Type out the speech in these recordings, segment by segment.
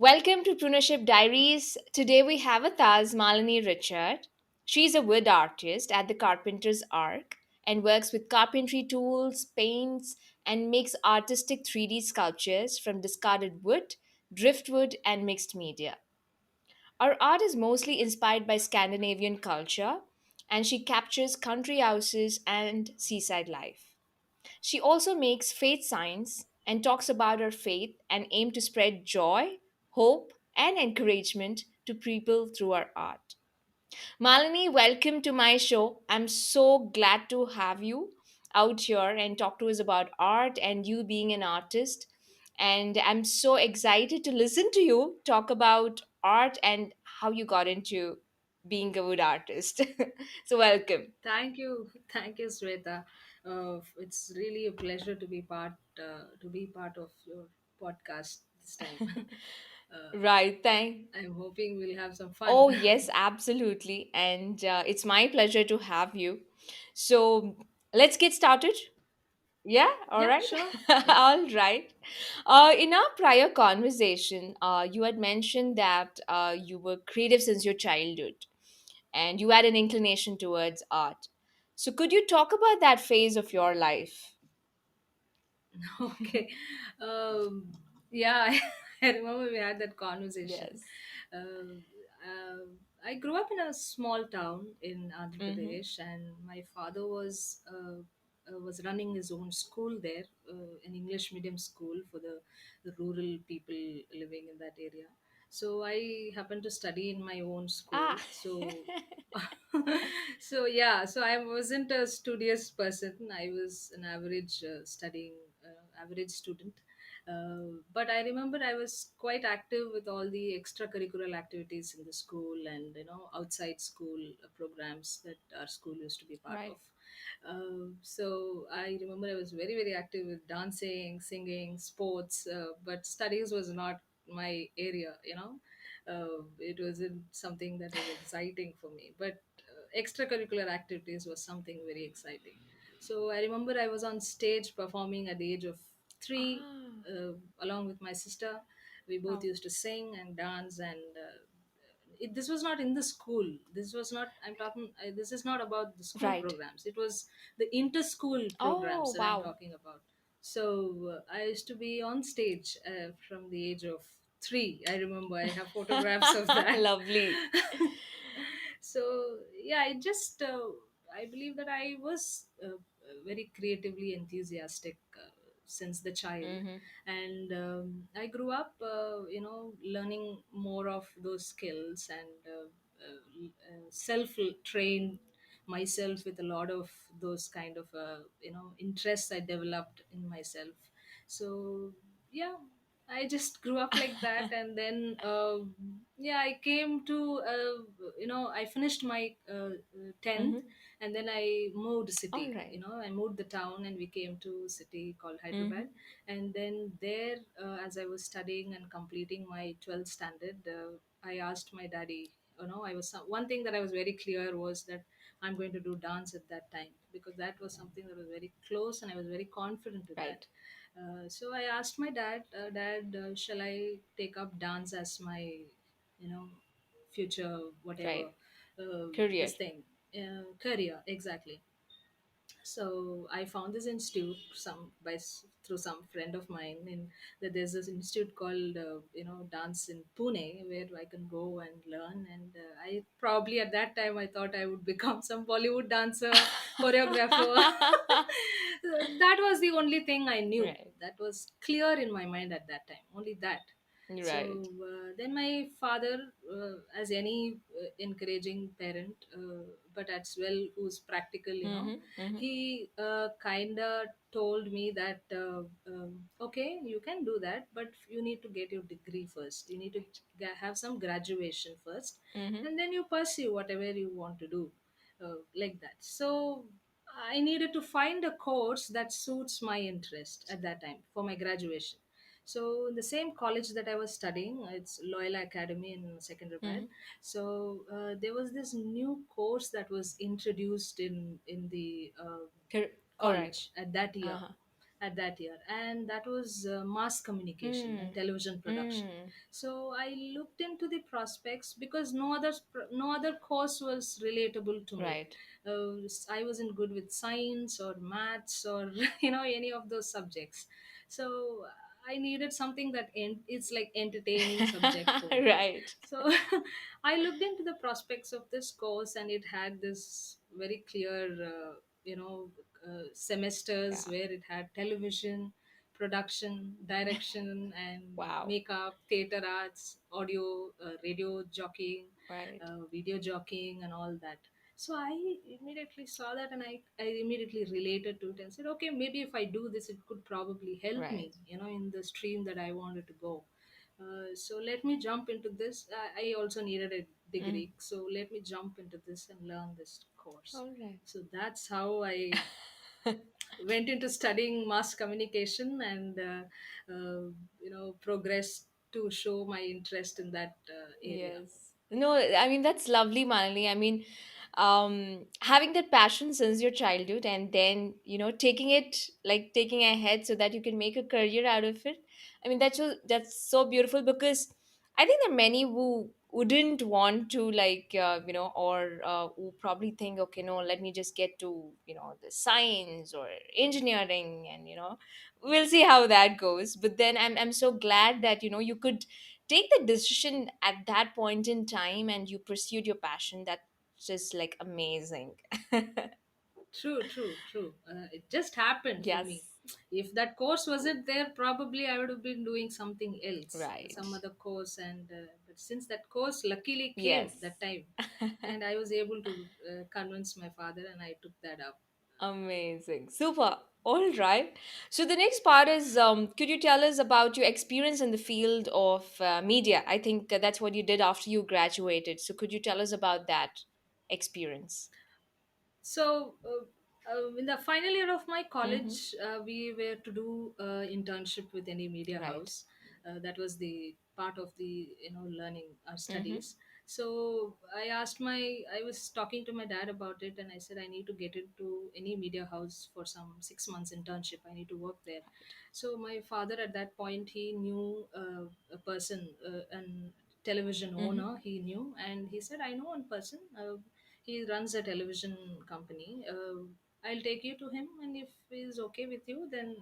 Welcome to Prunership Diaries. Today we have with us Malini Richard. She's a wood artist at the Carpenters Ark and works with carpentry tools, paints, and makes artistic 3D sculptures from discarded wood, driftwood, and mixed media. Her art is mostly inspired by Scandinavian culture, and she captures country houses and seaside life. She also makes faith signs and talks about her faith and aim to spread joy, hope, and encouragement to people through her art. Malini, welcome to my show. I'm so glad to have you out here and talk to us about art and you being an artist. And I'm so excited to listen to you talk about art and how you got into being a wood artist. So, welcome. Thank you, Sweta. It's really a pleasure to be part of your podcast this time. uh, Right, thank I'm hoping we'll have some fun. Oh, yes, absolutely. And it's my pleasure to have you. So let's get started. Yeah, all Yeah, right. sure. Yeah. All right. In our prior conversation, you had mentioned that you were creative since your childhood and you had an inclination towards art. So, could you talk about that phase of your life? Okay. Um, yeah, I remember we had that conversation. Yes. Uh, I grew up in a small town in Andhra Mm-hmm. Pradesh, and my father was running his own school there, an English medium school for the rural people living in that area. So I happened to study in my own school. Ah, So I wasn't a studious person. I was an average student. But I remember I was quite active with all the extracurricular activities in the school and outside school programs that our school used to be part right, of. So I remember I was very active with dancing, singing, sports, but studies was not my area. It wasn't something that was exciting for me, but extracurricular activities was something very exciting. So I remember I was on stage performing at the age of 3, ah, along with my sister. We both wow, used to sing and dance, and this was not in the school. This was not. I'm talking. This is not about the school right. programs. It was the inter-school programs Oh, that I'm wow. talking about. So I used to be on stage from the age of 3. I remember I have photographs of that. Lovely. So yeah, I believe that I was very creatively enthusiastic since the child, Mm-hmm. and I grew up learning more of those skills and self trained myself with a lot of those kind of interests I developed in myself. So yeah, I just grew up like that, and then yeah, I came to I finished my 10th, Mm-hmm. and then I moved All city. right. I moved the town, and we came to city called Mm-hmm. Hyderabad. And then there, as I was studying and completing my 12th standard, I asked my daddy. I was one thing that I was very clear was that I'm going to do dance at that time, because that was something that was very close, and I was very confident with that. Right. So I asked my dad, Dad, shall I take up dance as my, future, whatever, Right. Career. this thing, career, exactly. So I found this institute through some friend of mine, in that there's this institute called dance in Pune, where I can go and learn. And I probably at that time I thought I would become some Bollywood dancer, choreographer. That was the only thing I knew. Right. That was clear in my mind at that time. Only that. Right. So then my father, as any encouraging parent, but as well who's practical, Mm-hmm. Mm-hmm. he kind of told me that, okay, you can do that, but you need to get your degree first. You need to have some graduation first, Mm-hmm. and then you pursue whatever you want to do, like that. So I needed to find a course that suits my interest at that time for my graduation. So in the same college that I was studying, it's Loyola Academy in Secunderabad. Mm-hmm. So there was this new course that was introduced in the All right. college at that year, Uh-huh. at that year, and that was mass communication and Mm. television production. Mm. So I looked into the prospects because no other course was relatable to me. Right. I wasn't good with science or maths or any of those subjects. So I needed something that it's like entertaining subject for me. Right. So I looked into the prospects of this course, and it had this very clear, semesters Yeah. where it had television, production, direction, and Wow. makeup, theater arts, audio, radio jockeying, Right. video jockeying, and all that. So I immediately saw that, and I immediately related to it and said, okay, maybe if I do this, it could probably help Right. me, in the stream that I wanted to go. So let me jump into this. I also needed a Mm. degree, so let me jump into this and learn this course. All right. So that's how I went into studying mass communication, and progressed to show my interest in that area. Yes. No, I mean that's lovely, Manali. I mean, having that passion since your childhood and then, taking it like taking ahead so that you can make a career out of it. I mean, that's so beautiful because I think there are many who wouldn't want to like or who probably think, okay, no, let me just get to, the science or engineering and we'll see how that goes. But then I'm so glad that, you could take the decision at that point in time and you pursued your passion. That's just like amazing. True, true, true. It just happened for me. Yes. If that course wasn't there, probably I would have been doing something else, Right. some other course. And but since that course luckily came Yes. that time, and I was able to convince my father, and I took that up. Amazing. Super. All right. So the next part is could you tell us about your experience in the field of media? I think that's what you did after you graduated. So could you tell us about that experience? So, in the final year of my Mm-hmm. college, we were to do internship with any media Right. house. That was the part of the learning our Mm-hmm. studies. So I was talking to my dad about it, and I said I need to get into any media house for some 6 months internship. I need to work there. Right. So my father at that point, he knew a person, an television Mm-hmm. owner. He knew, and he said, I know one person. He runs a television company. I'll take you to him, and if he's okay with you, then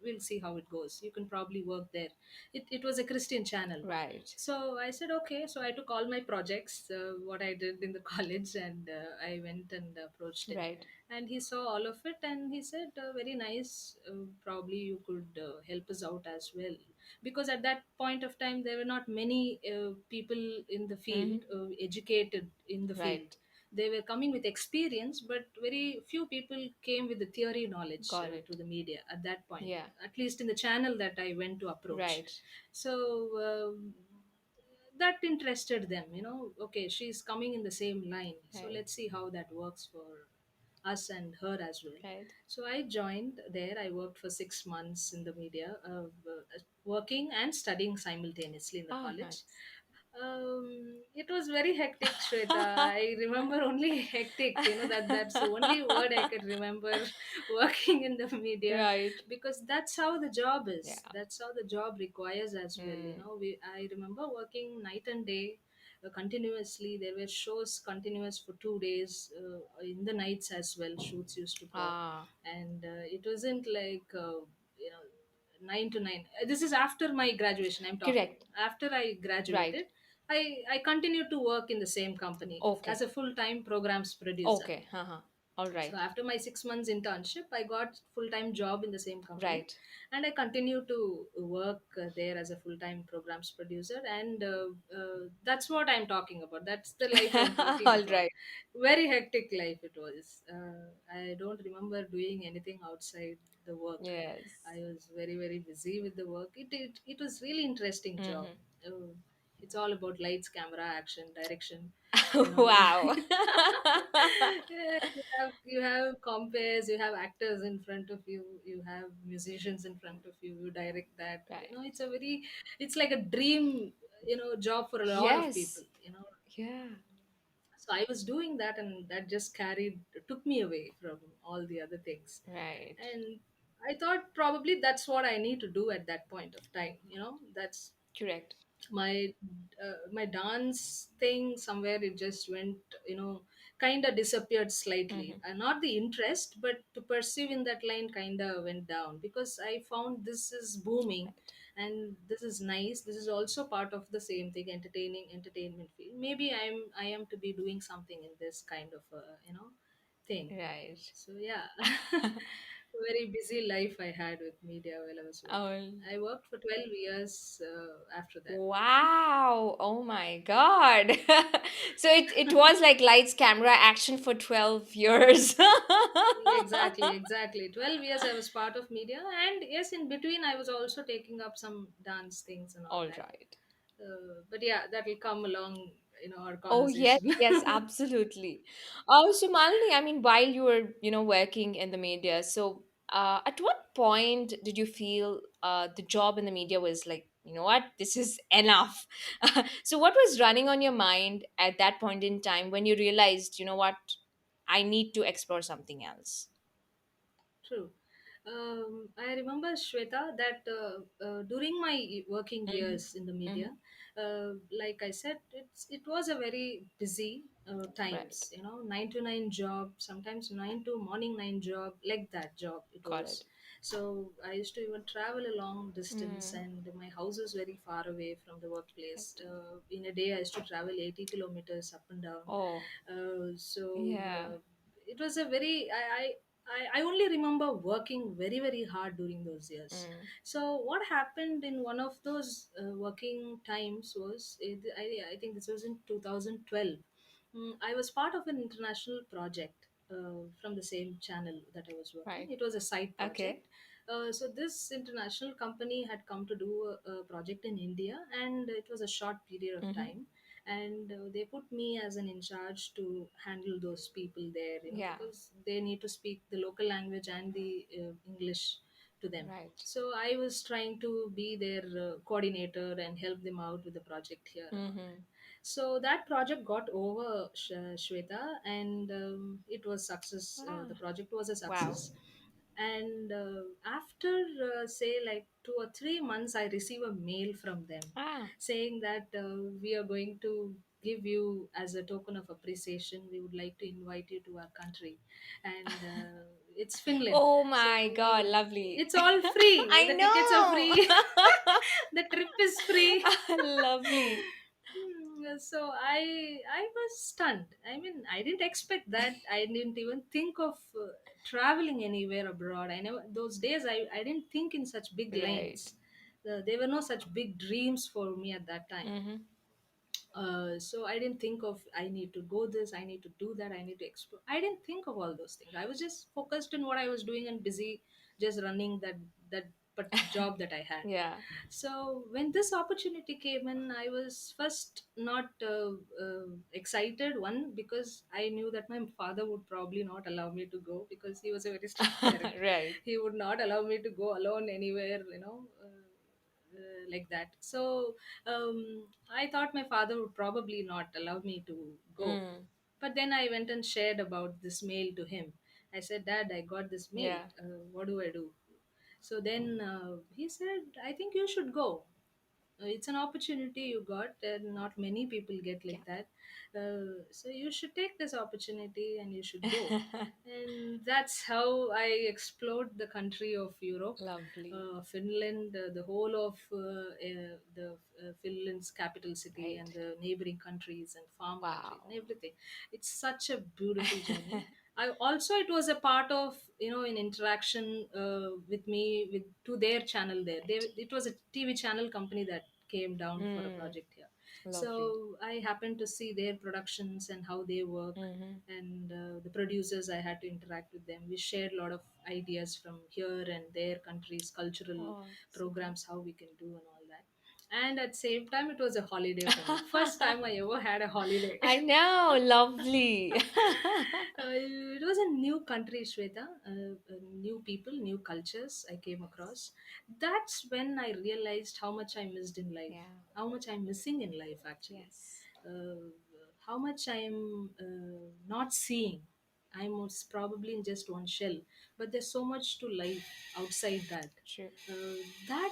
we'll see how it goes. You can probably work there. It was a Christian channel. Right. So I said, okay. So I took all my projects, what I did in the college, and I went and approached him. Right. And he saw all of it, and he said, very nice. Probably you could help us out as well. Because at that point of time, there were not many people in the field, Mm-hmm. educated in the field. Right. They were coming with experience, but very few people came with the theory knowledge Got to it. the media at that point, Yeah. at least in the channel that I went to approach. Right. So that interested them, okay, she's coming in the same line, so Right. let's see how that works for us and her as well. Right. So I joined there. I worked for 6 months in the media, working and studying simultaneously in the Oh, college. nice. It was very hectic, Shweta. I remember only hectic. That's the only word I could remember working in the media, Right. because that's how the job is. Yeah. That's how the job requires as well. Mm. I remember working night and day, continuously. There were shows continuous for 2 days, in the nights as well. Shoots used to go, Ah, and it wasn't like 9 to 9. This is after my graduation. I'm talking. correct. After I Right. graduated, I continued to work in the same company as Okay. a full time programs producer. Okay. Uh-huh. All So right. after my 6 months internship, I got full time job in the same company, Right. and I continue to work there as a full time programs producer. And that's what I'm talking about. That's the life I'm talking All about. right. Very hectic life it was. I don't remember doing anything outside the work. Yes. I was very very busy with the work. It was really interesting job. Mm-hmm. Uh, it's all about lights, camera, action, direction. Wow. Yeah, you have compares, you have actors in front of you, you have musicians in front of you, you direct that. Right. It's like a dream, job for a lot of Yes. people. Yeah. So I was doing that, and that just took me away from all the other things. Right. And I thought probably that's what I need to do at that point of time. That's Correct. my dance thing. Somewhere it just went, kind of disappeared slightly, Mm-hmm. and not the interest, but to pursue in that line kind of went down, because I found this is booming, Right. and this is nice. This is also part of the same thing, entertainment field. Maybe I am to be doing something in this kind of thing. Right. So yeah, very busy life I had with media while I was working. Oh, I worked for 12 years after that. wow. Oh my God. So it was like lights, camera, action for 12 years. Exactly. 12 years I was part of media, and yes, in between I was also taking up some dance things and all All that. right. But yeah, that will come along, our Oh yes, conversation. yes, absolutely. Oh, so Malini, I mean, while you were, working in the media, so at what point did you feel the job in the media was like, you know what, this is enough? So what was running on your mind at that point in time when you realized, you know what, I need to explore something else? True. I remember, Shweta, that during my working Hmm. years in the Hmm. media, like I said, it was a very busy Right. times. 9 to 9 job, sometimes 9 to morning 9 job, like that job it Got was. it. So I used to even travel a long distance, Mm. and my house was very far away from the workplace. Right. In a day, I used to travel 80 kilometers up and down. Oh, So yeah. it was a very I only remember working very very hard during those years. Mm. So what happened in one of those working times was I think this was in 2012. I was part of an international project from the same channel that I was working. Right. It was a side Okay. project. So this international company had come to do a project in India, and it was a short period of Mm-hmm. time. And they put me as an in charge to handle those people there, Yeah. because they need to speak the local language and the English to them. Right. So I was trying to be their coordinator and help them out with the project here and all that. Mm-hmm. So that project got over, Shweta, and it was success. The Ah, project was a wow. success. And after say like 2 or 3 months, I receive a mail from them Ah. saying that we are going to give you, as a token of appreciation, we would like to invite you to our country. And it's Finland. Oh my God, So lovely. it's all free, I the tickets are free, know. the trip is free. Lovely. So I was stunned. I mean, I didn't expect that. I didn't even think of traveling anywhere abroad. I never, those days I didn't think in such big Right. lines. There were no such big dreams for me at that time. Mm-hmm. So I didn't think of, I need to go this, I need to do that, I need to explore. I didn't think of all those things. I was just focused in what I was doing and busy just running that job that I had. Yeah. So when this opportunity came in, I was first not excited. One, because I knew that my father would probably not allow me to go, because he was a very strict parent. Right. He would not allow me to go alone anywhere. Like that. So I thought my father would probably not allow me to go. Mm. But then I went and shared about this mail to him. I said, Dad, I got this mail. Yeah. What do I do? So then he said, I think you should go. It's an opportunity you got, and not many people get like that. So you should take this opportunity and you should go. Yeah. And that's how I explored the country of Europe, Lovely. Finland, the whole of the Finland's capital city Right. and the neighboring countries and farm countries and Wow. everything. It's such a beautiful journey. I also, it was a part of, an interaction with me, with to their channel there. Right. It was a TV channel company that came down for a Mm. project here. Lovely. So I happened to see their productions and how they work, Mm-hmm. and the producers, I had to interact with them. We shared a lot of ideas from here and their countries, cultural Oh, so programs, how we can do and all that. And at the same time, it was a holiday for me. First time I ever had a holiday. I know, lovely. It was a new country, Shweta, new people, new cultures I came across. That's when I realized how much I missed in life, Yeah. how much I'm missing in life actually, Yes. uh, how much I'm not seeing. I'm most probably in just one shell, but there's so much to life outside that. True. uh, that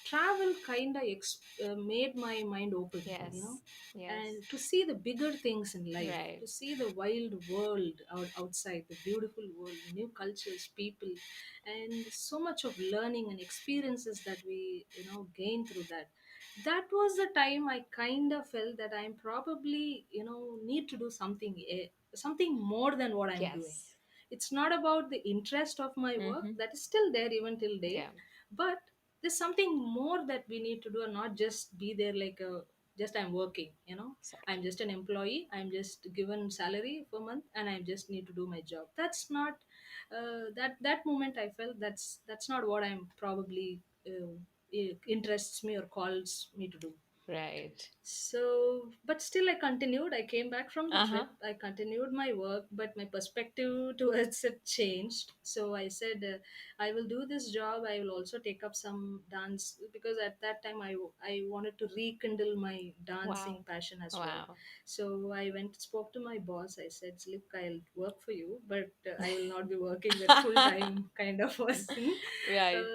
travel kind of made my mind open, Yes. and Yes. to see the bigger things in life, to Right. see the wild world outside, the beautiful world, the new cultures, people, and so much of learning and experiences that we gain through that. That was the time I kind of felt that I'm probably need to do something more than what I'm doing. Yes. It's not about the interest of my work, Mm-hmm. that is still there even till date, Yeah. but there's something more that we need to do, and not just be there like a just I'm working, I'm Exactly. just an employee, I'm just given salary for a month and I just need to do my job. That's not that moment I felt that's not what I'm probably interests me or calls me to do. Right. So, but still, I continued. I came back from the Uh-huh. trip. I continued my work, but my perspective towards it changed. So I said, I will do this job. I will also take up some dance, because at that time I wanted to rekindle my dancing Wow. passion as well. Wow. So I went spoke to my boss. I said, look, I'll work for you, but I will not be working with full time kind of person. Right.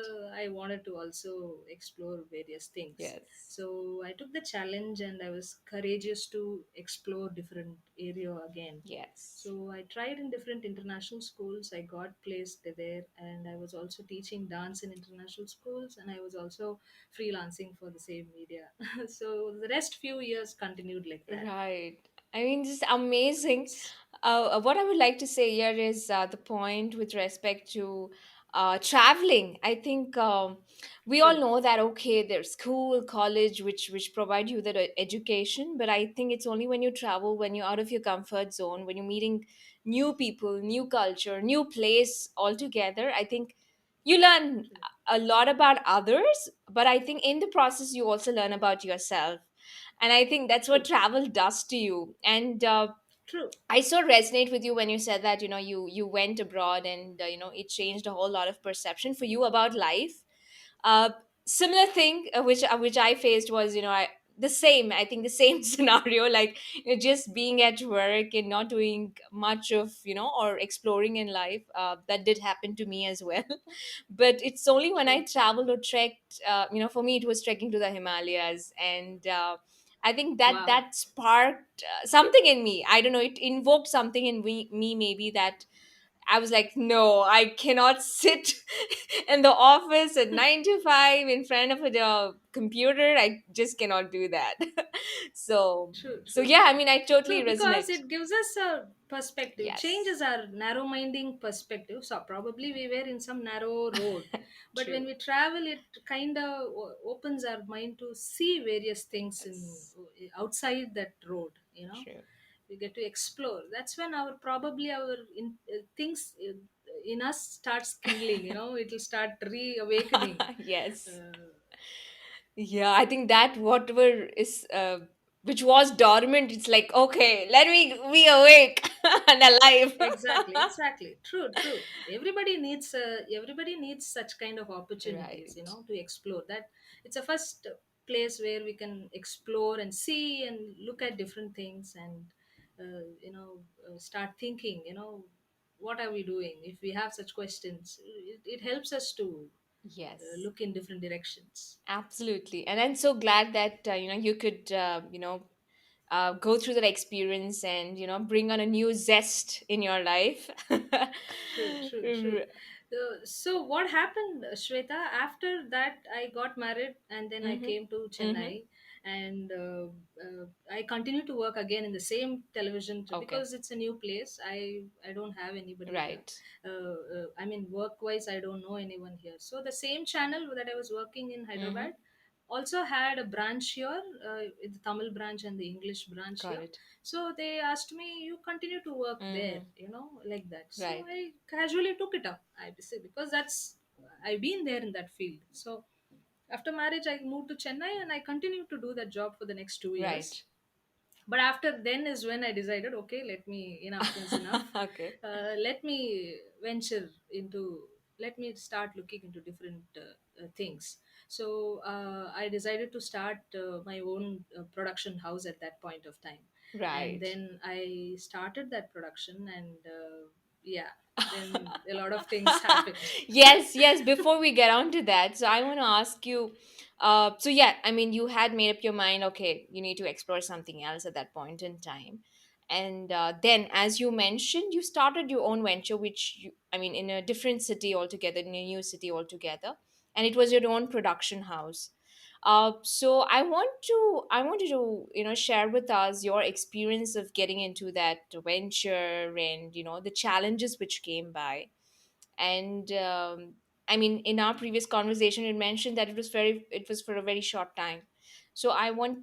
I wanted to also explore various things. Yes. So I took the challenge and I was courageous to explore different area again. Yes. So I tried in different international schools. I got placed there, and I was also teaching dance in international schools, and I was also freelancing for the same media. So the rest few years continued like that. Right. I mean, just amazing. What I would like to say here is the point with respect to traveling. I think we all True, know that okay, there's school, college, which provide you that education. But I think it's only when you travel, when you're out of your comfort zone, when you're meeting new people, new culture, new place altogether. I think you learn true, a lot about others, but I think in the process you also learn about yourself, and I think that's what true, travel does to you. And true, I so resonate with you when you said that you went abroad, and it changed a whole lot of perception for you about life. uh, Similar thing which I faced was, the same, I think the same scenario, like just being at work and not doing much of, or exploring in life. That did happen to me as well. But it's only when I true. traveled or trekked, for me it was trekking to the Himalayas. And I think that Wow. that sparked something in me. I don't know, it invoked something in me maybe, that I was like, no, I cannot sit in the office at 9 to 5 in front of a computer. I just cannot do that. so, True, so true. yeah, I mean, I totally True, because resonate. it gives us a perspective, Yes, changes our narrow minding perspective. So, probably we were in some narrow road, but when true. we travel, it kind of opens our mind to see various things in Yes, outside that road, true. we get to explore. That's when our probably our things in us starts kindling, it'll start reawakening. Yes. uh, Yeah, I think that whatever is, which was dormant, it's like, okay, let me be awake and alive. Exactly, exactly. True, true. Everybody needs such kind of opportunities, Right. to explore. That it's a first place where we can explore and see and look at different things, and start thinking. What are we doing? If we have such questions, it helps us to Yes. look in different directions. Absolutely. And I'm so glad that you could go through that experience and bring on a new zest in your life. True, true, true. So what happened, Shweta? After that, I got married, and then I Mm-hmm. came to Mm-hmm. Chennai, and I continued to work again in the same television Okay. because it's a new place. I don't have anybody here. Right. I mean, work wise, I don't know anyone here. So the same channel that I was working in Mm-hmm. Hyderabad also had a branch here, the Tamil branch and the English branch Got here. it. So they asked me, you continue to work there, Mm-hmm. like that. So Right. I casually took it up, I would say, because I've been there in that field. So after marriage, I moved to Chennai and I continued to do that job for the next 2 years. Right. But after then is when I decided, okay, let me, enough is enough. Okay. Let me venture into, let me start looking into different things. So I decided to start my own production house at that point of time. And Right. then I started that production, and yeah, then a lot of things happened. Yes, yes. Before we get on to that, so I want to ask you. So yeah, I mean, you had made up your mind. Okay, you need to explore something else at that point in time, and then, as you mentioned, you started your own venture, which you, I mean, in a different city altogether, in a new city altogether, and it was your own production house. So I want you to share with us your experience of getting into that venture and the challenges which came by and I mean in our previous conversation it mentioned that it was for a very short time, so I want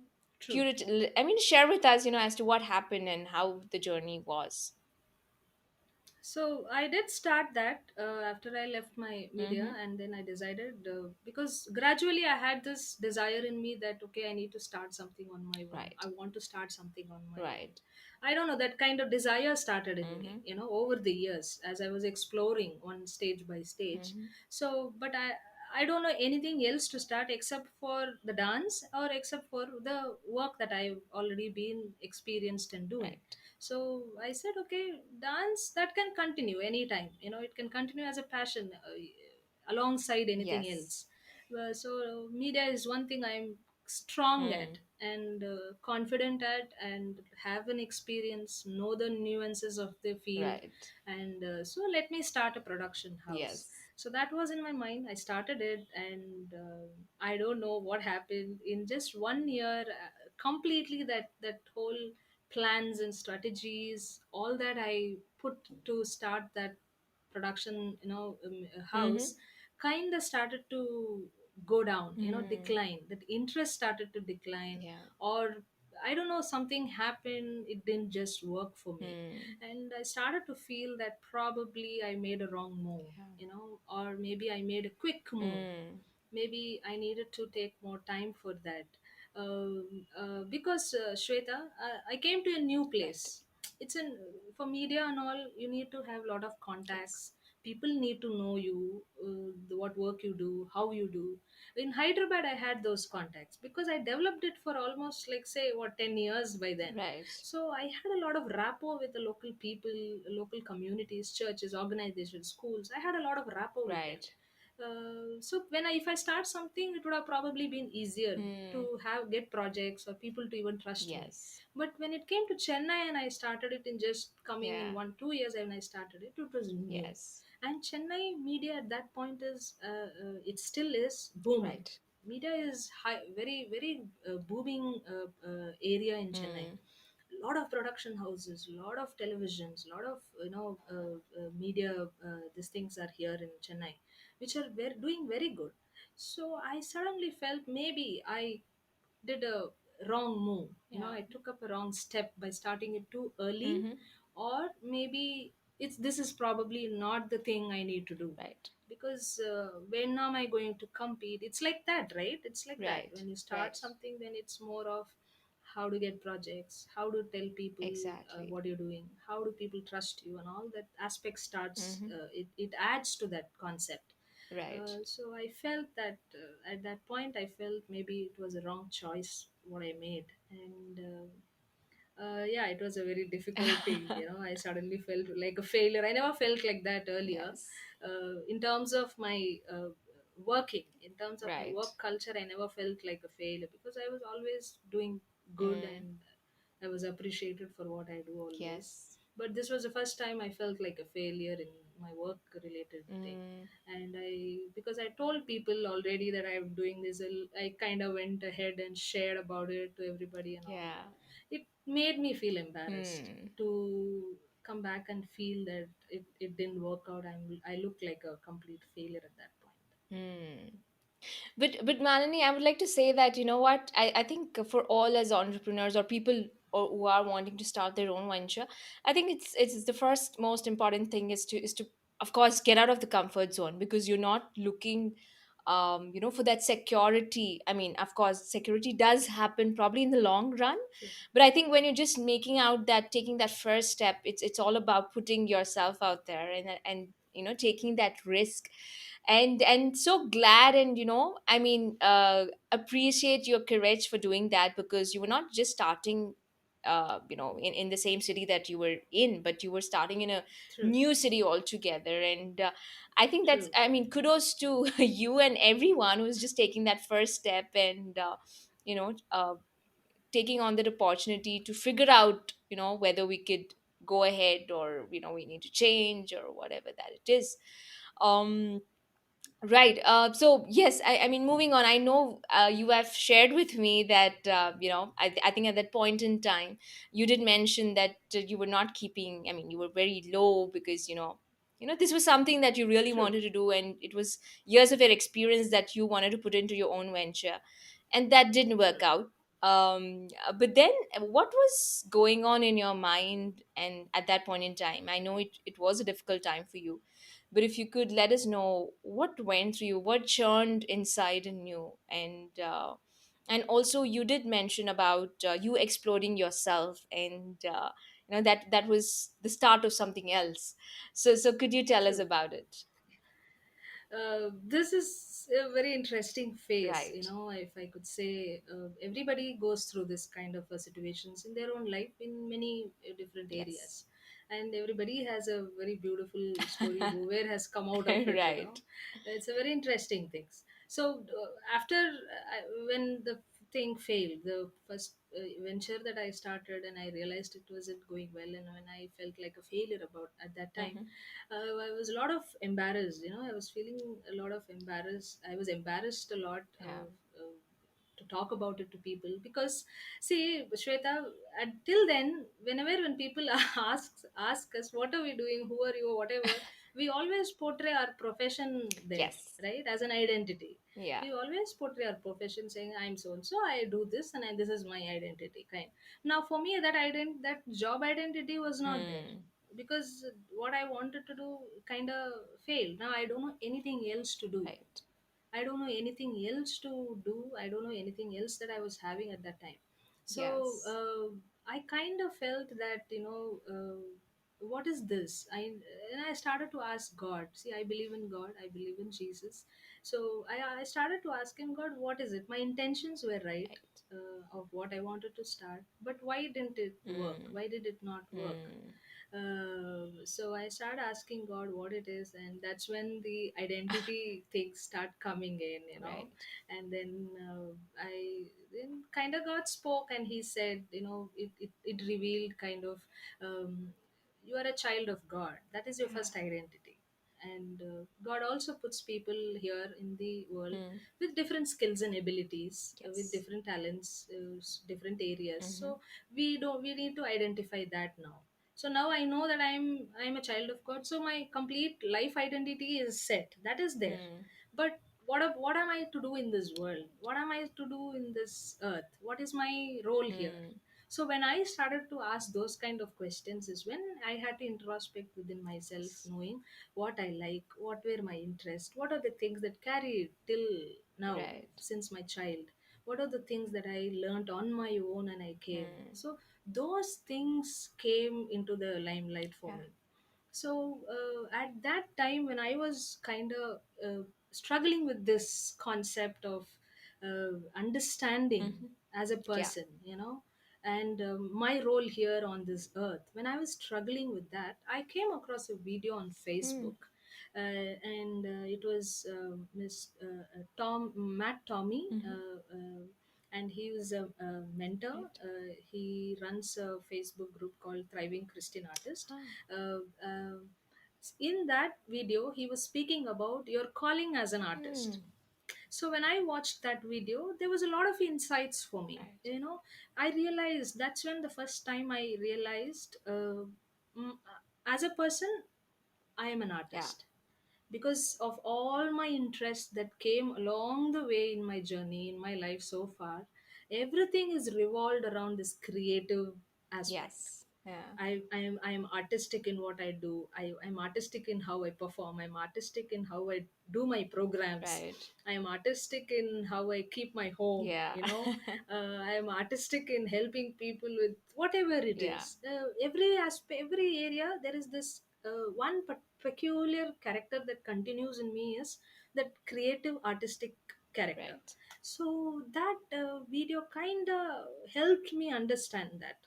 you True. to share with us as to what happened and how the journey was. So I did start that after I left my media, Mm-hmm. and then I decided, because gradually I had this desire in me that okay, I need to start something on my own. Right. I want to start something on my own. Right. I don't know, that kind of desire started in me, Mm-hmm. over the years as I was exploring one stage by stage. Mm-hmm. So, but I don't know anything else to start except for the dance or except for the work that I've already been experienced in doing. Right. So I said, okay, dance that can continue anytime. It can continue as a passion alongside anything Yes. else. So media is one thing I'm strong at Hmm. and confident at, and have an experience, know the nuances of the field, Right. and so let me start a production house. Yes. So that was in my mind. I started it, and I don't know what happened in just 1 year. Completely, that whole plans and strategies, all that I put to start that production, Mm-hmm. house, kind of started to go down, Hmm. decline. That interest started to decline, Yeah. or I don't know, something happened, it didn't just work for me. Hmm. And I started to feel that probably I made a wrong move, Yeah. or maybe I made a quick move. Hmm. Maybe I needed to take more time for that. Because Shweta, I came to a new Right. place. It's an For media and all, you need to have a lot of Yes. contacts. People need to know you, what work you do, how you do. In Hyderabad, I had those contacts because I developed it for almost, like, say, what, 10 years by then. Right. So I had a lot of rapport with the local people, local communities, churches, organizations, schools. I had a lot of rapport with them. Right. So if I start something, it would have probably been easier Hmm. to have get projects or people to even trust me. Yes. But when it came to Chennai and I started it in just coming in Yeah. 1 2 years, when I started it, it was new. Yes. And Chennai media at that point is it still is booming. Right. Media is very very booming area in Chennai. Hmm. Lot of production houses, lot of televisions, lot of media, these things are here in Chennai, which are doing very good. So I suddenly felt maybe I did a wrong move. Yeah. I took up a wrong step by starting it too early, Mm-hmm. or maybe this is probably not the thing I need to do. Right. Because when am I going to compete? It's like that, right? It's like that. Right. When you start Right. something, then it's more of how to get projects, how to tell people Exactly. what you're doing, how do people trust you, and all that aspect starts. Mm-hmm. It adds to that concept. Right. So I felt that at that point, I felt maybe it was a wrong choice what I made, and yeah, it was a very difficult thing. I suddenly felt like a failure. I never felt like that earlier. Yes. In terms of my working, in terms of my Right. work culture, I never felt like a failure because I was always doing good, Mm. and I was appreciated for what I do always. Yes. But this was the first time I felt like a failure in my work related thing. Mm. And because I told people already that I'm doing this, I kind of went ahead and shared about it to everybody and all Yeah. that. It made me feel embarrassed Hmm. to come back and feel that it didn't work out. I looked like a complete failure at that point. Hmm. But Malini, I would like to say that what I think for all as entrepreneurs or people who are wanting to start their own venture, I think it's the first most important thing is to of course get out of the comfort zone because you're not looking for that security. I mean, of course, security does happen probably in the long run, True. but I think when you're just making out that taking that first step, it's all about putting yourself out there and taking that risk and so glad and I mean appreciate your courage for doing that because you were not just starting in the same city that you were in, but you were starting in a True. new city altogether. And I think that's, True. I mean, kudos to you and everyone who's just taking that first step, and you know taking on that opportunity to figure out, whether we could go ahead, or we need to change, or whatever that it is. um Right. So yes, I mean, moving on. I know you have shared with me that I think at that point in time, you did mention that you were not keeping. I mean, you were very low because this was something that you really True. wanted to do, and it was years of your experience that you wanted to put into your own venture, and that didn't work True. out. But then, what was going on in your mind, and at that point in time? I know it was a difficult time for you, but if you could let us know what went through you, what churned inside in you, and also you did mention about you exploring yourself, and that was the start of something else. So could you tell us True. about it? This is a very interesting phase, Right. if I could say. Everybody goes through this kind of situations in their own life in many different Yes. areas, and everybody has a very beautiful story where has come out of it. Right. It's a very interesting things. So after when the thing failed, the first venture that I started, and I realized it wasn't going well, and when I felt like a failure about at that time, Mm-hmm. I was a lot of embarrassed. I was feeling a lot of embarrassed. I was embarrassed a lot. Yeah. To talk about it to people, because see, Shweta, until then, when people ask us what are we doing, who are you, whatever, we always portray our profession there, Yes. right, as an identity. Yeah. We always portray our profession saying I'm so and so, I do this, and this is my identity kind. Now for me, that job identity was not there, Hmm. because what I wanted to do kind of failed. Now I don't know anything else to do. Right. I don't know anything else to do. I don't know anything else that I was having at that time. So Yes. I kind of felt that, what is this? And I started to ask God. See, I believe in God. I believe in Jesus. So I started to ask him, God, what is it? My intentions were right, Right. of what I wanted to start, but why didn't it work? Hmm. Why did it not work? Hmm. So I started asking God what it is, and that's when the identity things start coming in. Right. And then I then kind of God spoke, and He said, it revealed kind of, you are a child of God. That is your Yeah. first identity. And God also puts people here in the world Hmm. with different skills and abilities, with Yes. different talents, different areas. Mm-hmm. So we need to identify that now. So now I know that I'm a child of God, so my complete life identity is set, that is there. Hmm. But what am I to do in this world, what am I to do in this earth, what is my role here? Hmm. So when I started to ask those kind of questions is when I had to introspect within myself, Yes. knowing what I like, what were my interests, what are the things that carried till now Right. since my child, what are the things that I learned on my own and I came. Hmm. So those things came into the limelight for Yeah. me. So at that time, when I was kind of struggling with this concept of understanding Mm-hmm. as a Yeah. person, and my role here on this earth, when I was struggling with that, I came across a video on Hmm. Facebook. And it was Miss Tom Matt Tommy, Mm-hmm. and he was a mentor. Right. He runs a Facebook group called Thriving Christian Artist. Ah. Uh, uh, in that video, he was speaking about your calling as an artist. Hmm. So when I watched that video, there was a lot of insights for me. Right. I realized that's when the first time I realized, as a person, I am an Yeah. artist, because of all my interests that came along the way in my journey in my life so far. Everything is revolved around this creative aspect. Yes. Yeah. I am artistic in what I do. I'm artistic in how I perform. I'm artistic in how I do my programs. Right. I am artistic in how I keep my home. Yeah. I am artistic in helping people with whatever it Yeah. is. Every aspect, every area, there is this one peculiar character that continues in me is that creative artistic character. Right. So that video kind of helped me understand that.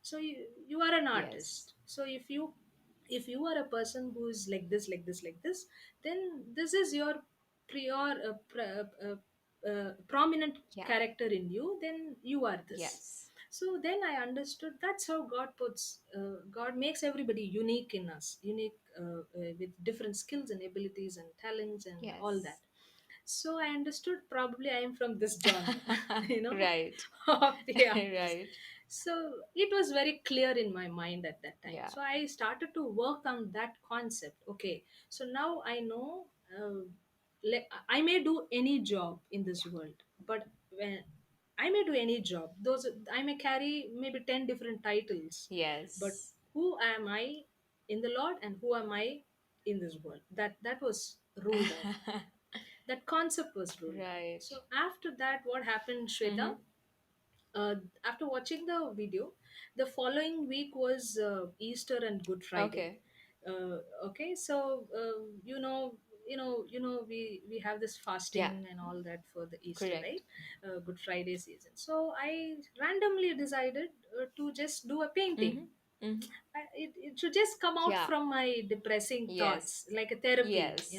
So you are an Yes. artist. So if you are a person who is like this, like this, like this, then this is your prior prominent Yeah. character in you, then you are this. Yes. So then I understood that's how God puts, God makes everybody unique in us, unique, with different skills and abilities and talents and all that. Yes. So I understood probably I am from this genre, Right. of the artist. Right. So it was very clear in my mind at that time. Yeah. So I started to work on that concept. Okay, so now I know, I may do any job in this world, but when I may do any job, those I may carry maybe 10 different titles, but Yes. who am I in the Lord and who am I in this world? That was ruled out. That concept was ruled out. Right. So after that, what happened, Shweta? Mm-hmm. After watching the video, the following week was Easter and Good Friday. Okay. Okay, so we have this Yeah. fasting and all that for the Easter, right? Correct. Good Friday season. So I randomly decided to just do a Mm-hmm. painting. Mm-hmm. It should just come out Yeah. from my depressing thoughts, Yes. like a therapy. Yes.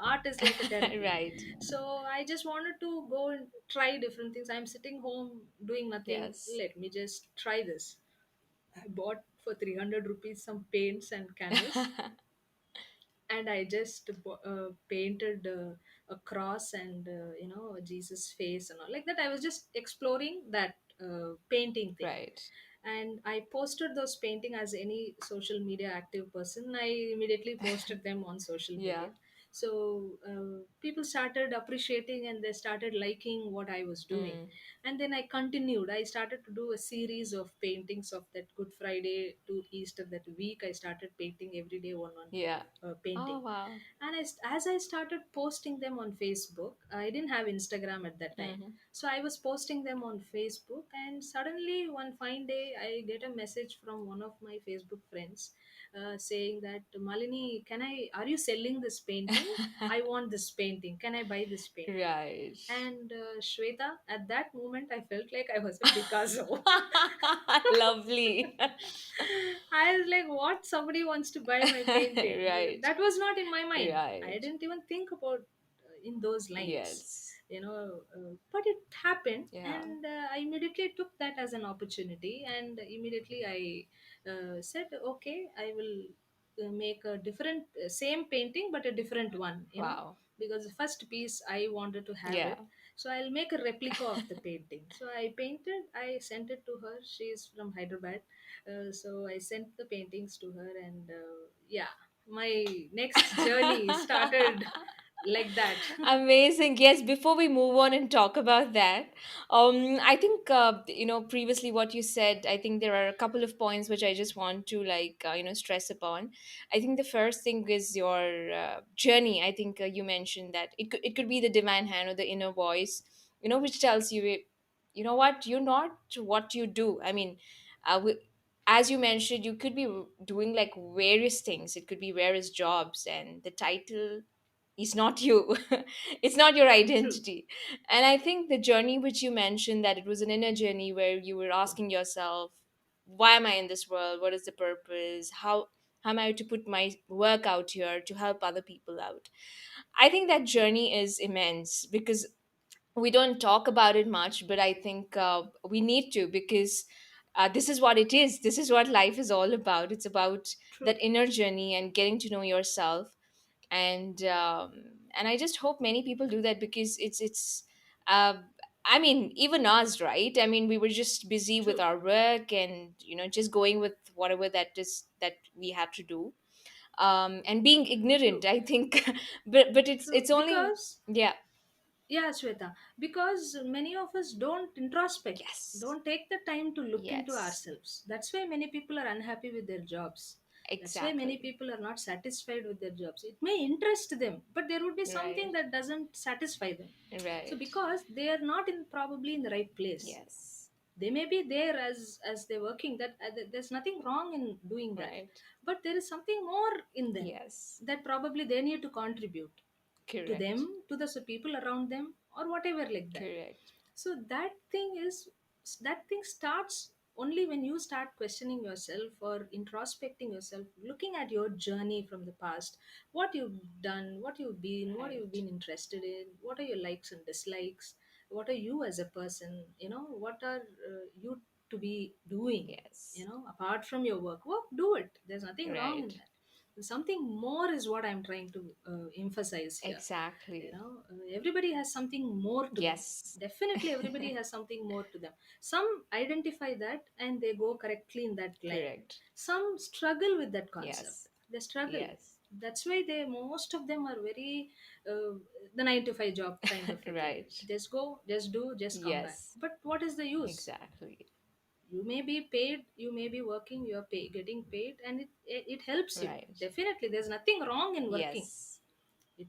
Art is like a therapy. Right. So I just wanted to go and try different things. I'm sitting home doing nothing. Yes. Let me just try this. I bought for 300 rupees some paints and canvas, and I just painted a cross and a Jesus face and all like that. I was just exploring that painting thing, Right. and I posted those painting as any social media active person. I immediately posted them on social Yeah. media. So people started appreciating and they started liking what I was doing. Mm. And then I continued. I started to do a series of paintings of that Good Friday to Easter. That week I started painting every day one Yeah. Oh painting. wow. And as I started posting them on Facebook, I didn't have Instagram at that time. Mm-hmm. So I was posting them on Facebook, and suddenly one fine day, I get a message from one of my Facebook friends saying that, Malini, are you selling this painting? I want this painting. Can I buy this painting? Right. And Shweta, at that moment, I felt like I was a Picasso. Lovely. I was like, what? Somebody wants to buy my painting. Right. That was not in my mind. I Right. didn't even think about in those lines, Yes. but it happened, Yeah. and I immediately took that as an opportunity, and immediately I said, okay, I will make a different, same painting, but a different one, Wow. because the first piece I wanted to have Yeah. it. So I'll make a replica of the painting. So I painted, I sent it to her. She is from Hyderabad. So I sent the paintings to her, and yeah, my next journey started like that. Amazing. Yes, before we move on and talk about that, I think previously what you said, I think there are a couple of points which I just want to stress upon. I think the first thing is your journey. I think you mentioned that it could be the divine hand or the inner voice, which tells you, you know what, you're not what you do. I mean, as you mentioned, you could be doing like various things. It could be various jobs, and the title is not you. It's not your True. identity. And I think the journey which you mentioned, that it was an inner journey where you were asking yourself, why am I in this world? What is the purpose? How am I to put my work out here to help other people out? I think that journey is immense because we don't talk about it much, but I think we need to, because this is what it is. This is what life is all about. It's about that True. inner journey and getting to know yourself. And I just hope many people do that, because it's uh, I mean, even us, right? I mean, we were just busy with True. our work and just going with whatever that we have to do, and being ignorant, True. I think. But it's True. it's only, Because, yeah. yeah, Shweta, because many of us don't introspect, Yes. don't take the time to look into Yes, ourselves. That's why many people are unhappy with their jobs. That's why many exactly. people are not satisfied with their jobs. It may interest them, but there would be something Right, that doesn't satisfy them. So right. because they are not in probably in the right place, Yes, they may be there as they're working. That there's nothing wrong in doing that, right. but there is something more in them Yes, that probably they need to contribute to them, correct, to the people around them, or whatever like that. correct. So that thing starts only when you start questioning yourself or introspecting yourself, looking at your journey from the past, what you've done, what you've Right. been interested in, what are your likes and dislikes, what are you as a person, what are you to be doing, Yes. apart from your work, do it. There's nothing wrong in Right. that. Something more is what I'm trying to emphasize here. Exactly. Everybody has something more to them. Yes. Definitely everybody has something more to them. Some identify that and they go correctly in that line. Correct. Some struggle with that Yes. concept. They struggle. Yes. That's why they most of them are very uh, the 9 to 5 job kind of a thing. Right. Just go, just do, just come back. Yes. But what is the use? Exactly. You may be paid, you may be working, you are getting paid, and it helps you. Right. Definitely there's nothing wrong in working. Yes.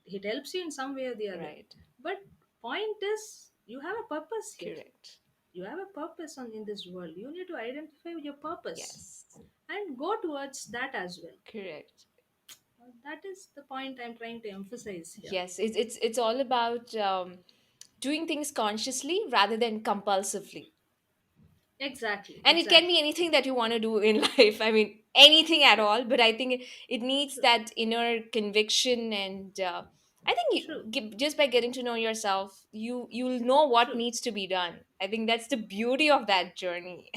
It helps you in some way or the other. Right. But point is, you have a purpose here. Correct. You have a purpose in this world. You need to identify your purpose Yes. and go towards that as well. Correct. That is the point I'm trying to emphasize here. Yes. It's all about doing things consciously rather than compulsively. Exactly, And it can be exactly. anything that you want to do in life. I mean, anything at all. But I think it needs True, that inner conviction, and I think true, just by getting to know yourself, you'll know what true, needs to be done. I think that's the beauty of that journey.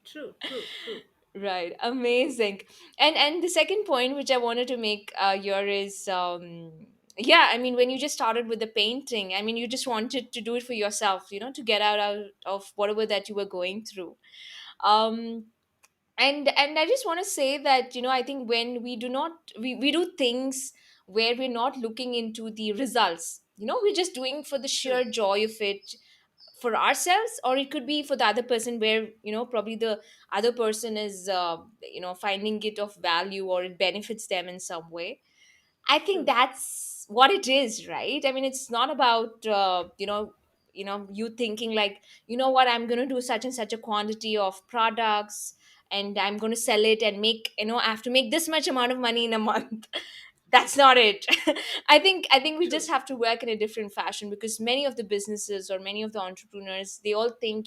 true, true, true. Right, amazing. And the second point which I wanted to make here is yeah, I mean, when you just started with the painting, I mean, you just wanted to do it for yourself, to get out of whatever that you were going through. um and I just want to say that, I think when we do not we do things where we're not looking into the results, we're just doing for the True, sheer joy of it, for ourselves, or it could be for the other person, where probably the other person is finding it of value, or it benefits them in some way. I think true, that's what it is, right? I mean, it's not about you thinking like, what, I'm going to do such and such a quantity of products, and I'm going to sell it and make, I have to make this much amount of money in a month. That's not it. I think we just true, have to work in a different fashion, because many of the businesses or many of the entrepreneurs, they all think,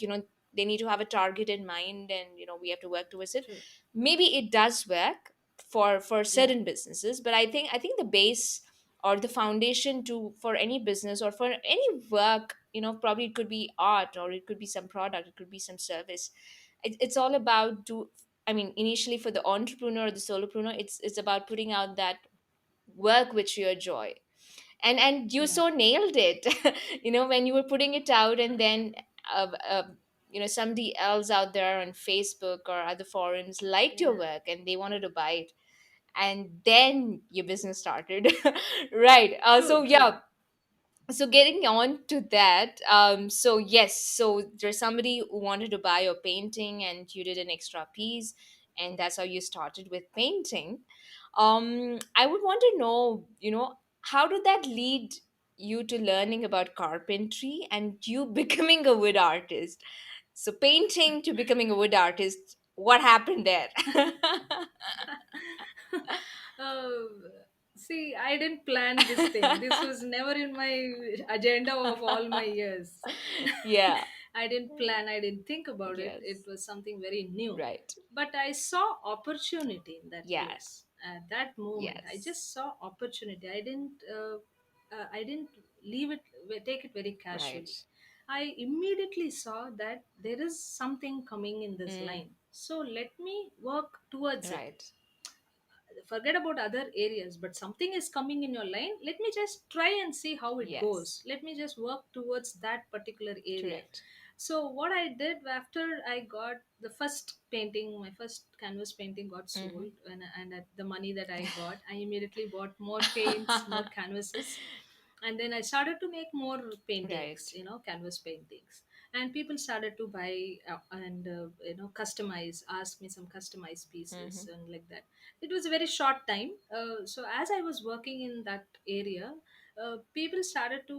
they need to have a target in mind, and we have to work towards it. true. Maybe it does work for Yeah, certain businesses, but I think the base or the foundation to for any business or for any work, probably it could be art, or it could be some product, it could be some service. It's all about do I mean, initially, for the entrepreneur or the solopreneur, it's about putting out that work which you enjoy. And you yeah, so nailed it. When you were putting it out, and then somebody else out there on Facebook or other forums liked your yeah. work, and they wanted to buy it, and then your business started. Right. So True, true. yeah, so getting on to that, so yes, so there's somebody who wanted to buy your painting, and you did an extra piece, and that's how you started with painting. I would want to know, how did that lead you to learning about carpentry and you becoming a wood artist? So painting to becoming a wood artist, what happened there? uh, See, I didn't plan this thing. This was never in my agenda of all my years. Yeah. I didn't plan, I didn't think about it. It Yes. was something very new. Right. But I saw opportunity in that Yeah. place. At that moment, I Yes. just saw opportunity. I didn't leave it, take it very Right. casually. I immediately saw that there is something coming in this Mm. line. So let me work towards it. Right. Forget about other areas, but something is coming in your line. Let me just try and see how it Yes. goes. Let me just work towards that particular area. Correct. So what I did after I got the first painting, my first canvas painting got Mm-hmm. sold, and at the money that I got, I immediately bought more paints, more canvases, and then I started to make more paintings, Right. canvas paintings, and people started to buy and customize, ask me some customized Mm-hmm. pieces and like that. It was a very short time. So as I was working in that area, people started to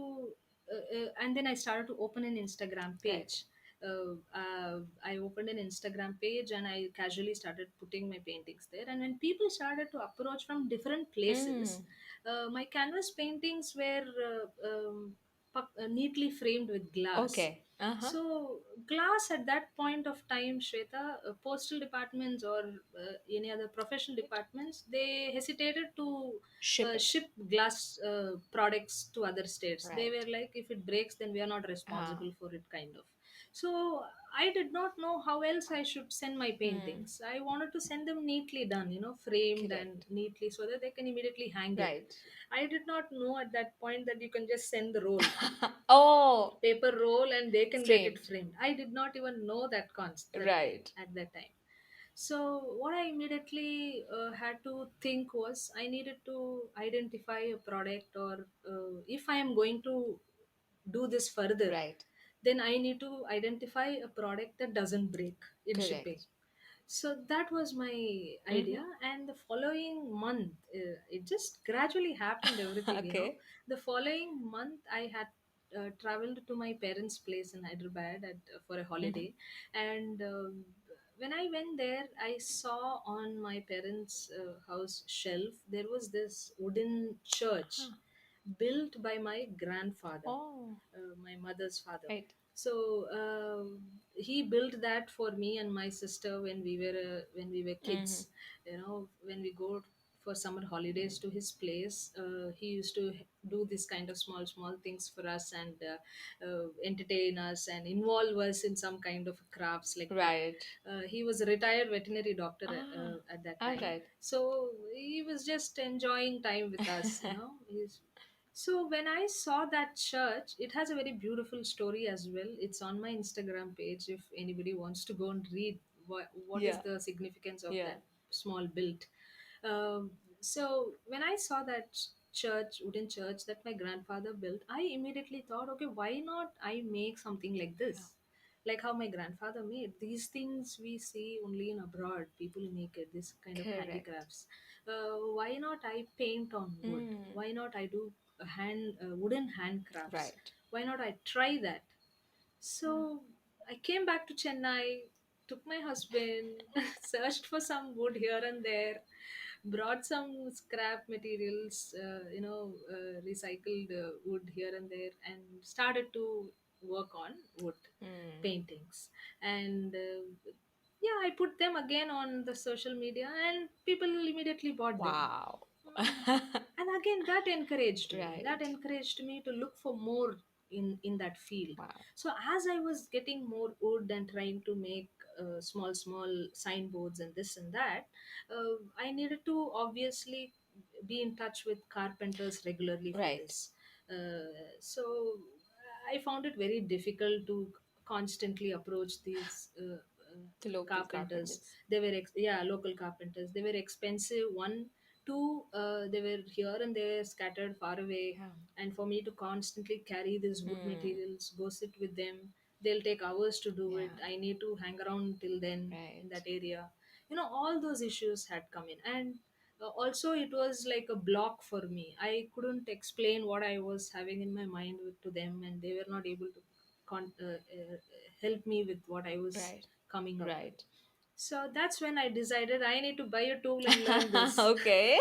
and then I started to open an Instagram Right. page. I opened an Instagram page and I casually started putting my paintings there. And when people started to approach from different places, Mm. my canvas paintings were neatly framed with glass. Okay. Uh-huh. So glass at that point of time, Shweta, postal departments or any other professional Right. departments, they hesitated to Ship it. ship glass products to other states. They were Right. like, if it breaks, then we are not Ah. responsible for it, kind of. So I did not know how else I should send my Hmm. paintings. I wanted to send them neatly done, framed and Correct. neatly so that they can immediately hang it. Right. I did not know at that point that you can just send the roll, Oh, paper roll, and they can get it framed. framed. I did not even know that concept Right. at that time. So what I immediately had to think was I needed to identify a product, or if I am going to do this further, Right. then I need to identify a product that doesn't break in shipping. Correct. So that was my idea, Mm-hmm. and the following month, it just gradually happened everything. Okay. The following month I had traveled to my parents' place in Hyderabad for a Mm-hmm. holiday, and when I went there, I saw on my parents' house shelf there was this wooden church Huh. built by my grandfather, Oh, my mother's father. right. So he built that for me and my sister when we were Mm-hmm. kids. When we go for summer holidays to his place, he used to do this kind of small small things for us, and entertain us and involve us in some kind of crafts like that. Right. He was a retired veterinary doctor Ah, at that all time, right. so he was just enjoying time with us. So when I saw that church, it has a very beautiful story as well. It's on my Instagram page if anybody wants to go and read what is Yeah. the significance of Yeah. that small build. So when I saw that church, wooden church that my grandfather built, I immediately thought, okay, why not I make something like Yeah. this? Like how my grandfather made these things, we see only in abroad. People make it, this kind of Correct. handicrafts. Why not I paint on wood? Mm. Why not I do wooden handcrafts? Right. Why not I try that? Yeah. So I came back to Chennai, took my husband, searched for some wood here and there, brought some scrap materials, recycled wood here and there, and started to work on wood Mm. paintings. And yeah, I put them again on the social media, and people immediately bought them. Wow. Mm. And again, that Right. encouraged me to look for more in that field. Wow. So as I was getting more wood and trying to make small small signboards and this and that, I needed to obviously be in touch with carpenters regularly for Right. this. So I found it very difficult to constantly approach these The local carpenters. carpenters. Yeah, local carpenters. They were expensive. One, two, they were here and there, scattered far away. Yeah. And for me to constantly carry these wood Mm. materials, go sit with them, they'll take hours to do it. Yeah. I need to hang around till then in that Right. area. All those issues had come in, and also it was like a block for me. I couldn't explain what I was having in my mind to them, and they were not able to help me with what I was Right. coming up with. Right. So that's when I decided I need to buy a tool and learn this. Okay.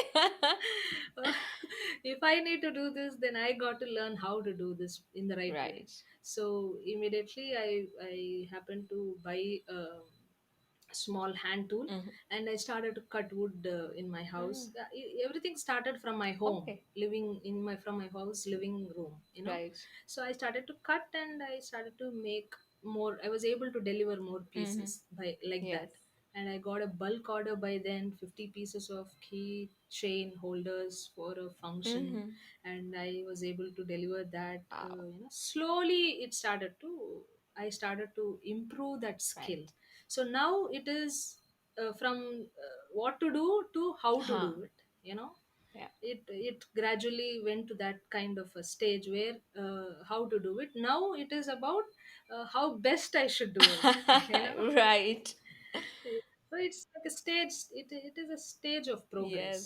If I need to do this, then I got to learn how to do this in the right way. Right. So immediately I happened to buy small hand tool, Mhm. and I started to cut wood in my house. Mm. Everything started from my home, Okay. living in my from my house living room. Right. So I started to cut, and I started to make more. I was able to deliver more Mm-hmm. pieces by like Yes. that. And I got a bulk order by then, 50 pieces of key chain holders for a function, Mm-hmm. and I was able to deliver that. Wow. Slowly, I started to improve that skill. Right. So now it is from what to do to how to Huh. do it. Yeah. It gradually went to that kind of a stage where how to do it. Now it is about how best I should do it. Right. So it's like a stage. It is a stage of progress.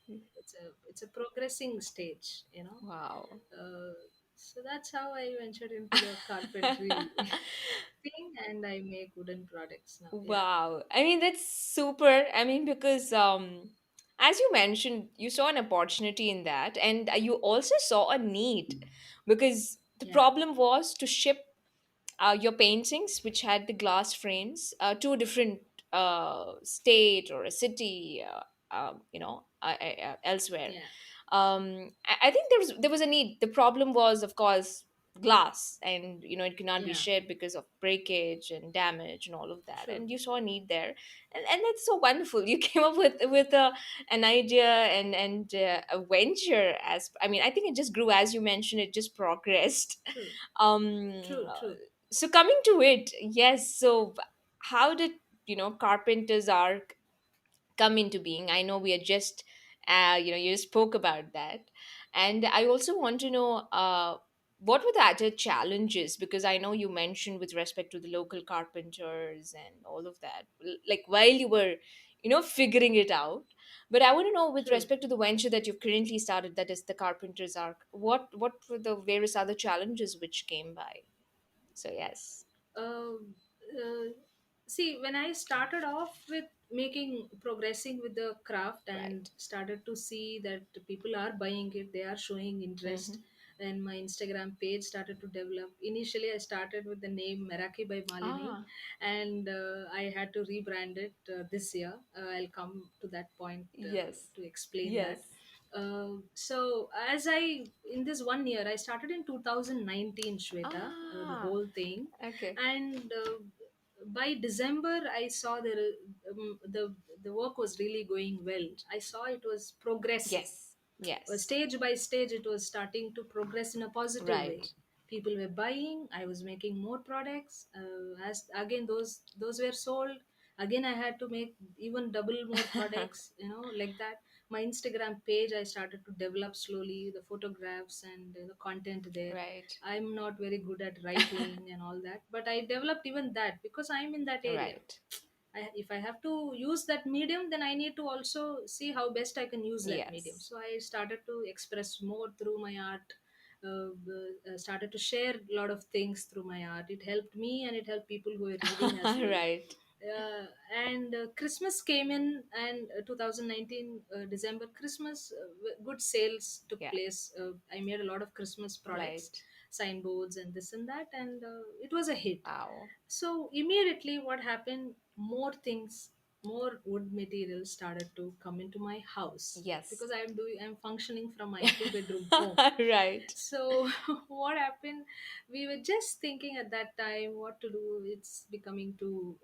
Yes. It's a progressing stage. Wow. uh, so that's how I ventured into the carpentry thing, and I make wooden products now. Yeah, Wow. I mean, that's super. I mean, because as you mentioned, you saw an opportunity in that, and you also saw a need because the yeah, problem was to ship your paintings, which had the glass frames, to a different state or a city, elsewhere. Yeah. I think there was a need. The problem was, of course, glass, and it cannot be Yeah. shared because of breakage and damage and all of that. True. And you saw a need there, and that's so wonderful. You came up with an idea and a venture. As I mean, I think it just grew, as you mentioned. It just progressed. True. um True. uh, True. so coming to it, yes. So how did Carpenter's Ark come into being? I know we are just you spoke about that, and I also want to know what were the other challenges, because I know you mentioned with respect to the local carpenters and all of that, like while you were figuring it out. But I want to know, with True. respect to the venture that you've currently started, that is the Carpenter's Ark, what were the various other challenges which came by? So yes. uh, uh, See, when I started off with progressing with the craft and Right. started to see that people are buying it, they are showing interest, Mm-hmm. and my Instagram page started to develop. Initially, I started with the name Meraki by Malini, Ah, and I had to rebrand it this year. I'll come to that point yes. to explain that. Yes. So as I in this 1 year, I started in 2019, Shweta, the Ah, whole thing, okay. and by December, I saw the work was really going well. I saw it was progressing. Yes. Yes. Stage by stage, it was starting to progress in a positive way. Right. People were buying, I was making more products. As again, those were sold, again I had to make even double more products, like that. My Instagram page, I started to develop slowly the photographs and the content there. Right. I'm not very good at writing and all that, but I developed even that because I'm in that area. Right. If I have to use that medium, then I need to also see how best I can use that medium. Yes. So I started to express more through my art. Started to share a lot of things through my art. It helped me and it helped people who were reading as well. Right. And Christmas came in, and 2019 December Christmas, good sales took Yeah. place. I made a lot of Christmas products, Right. signboards and this and that, and it was a hit. Wow. So immediately what happened, more things, more wood materials started to come into my house, Yes. because I'm functioning from my 2 bedroom home. Right. So what happened, we were just thinking at that time what to do. It's becoming too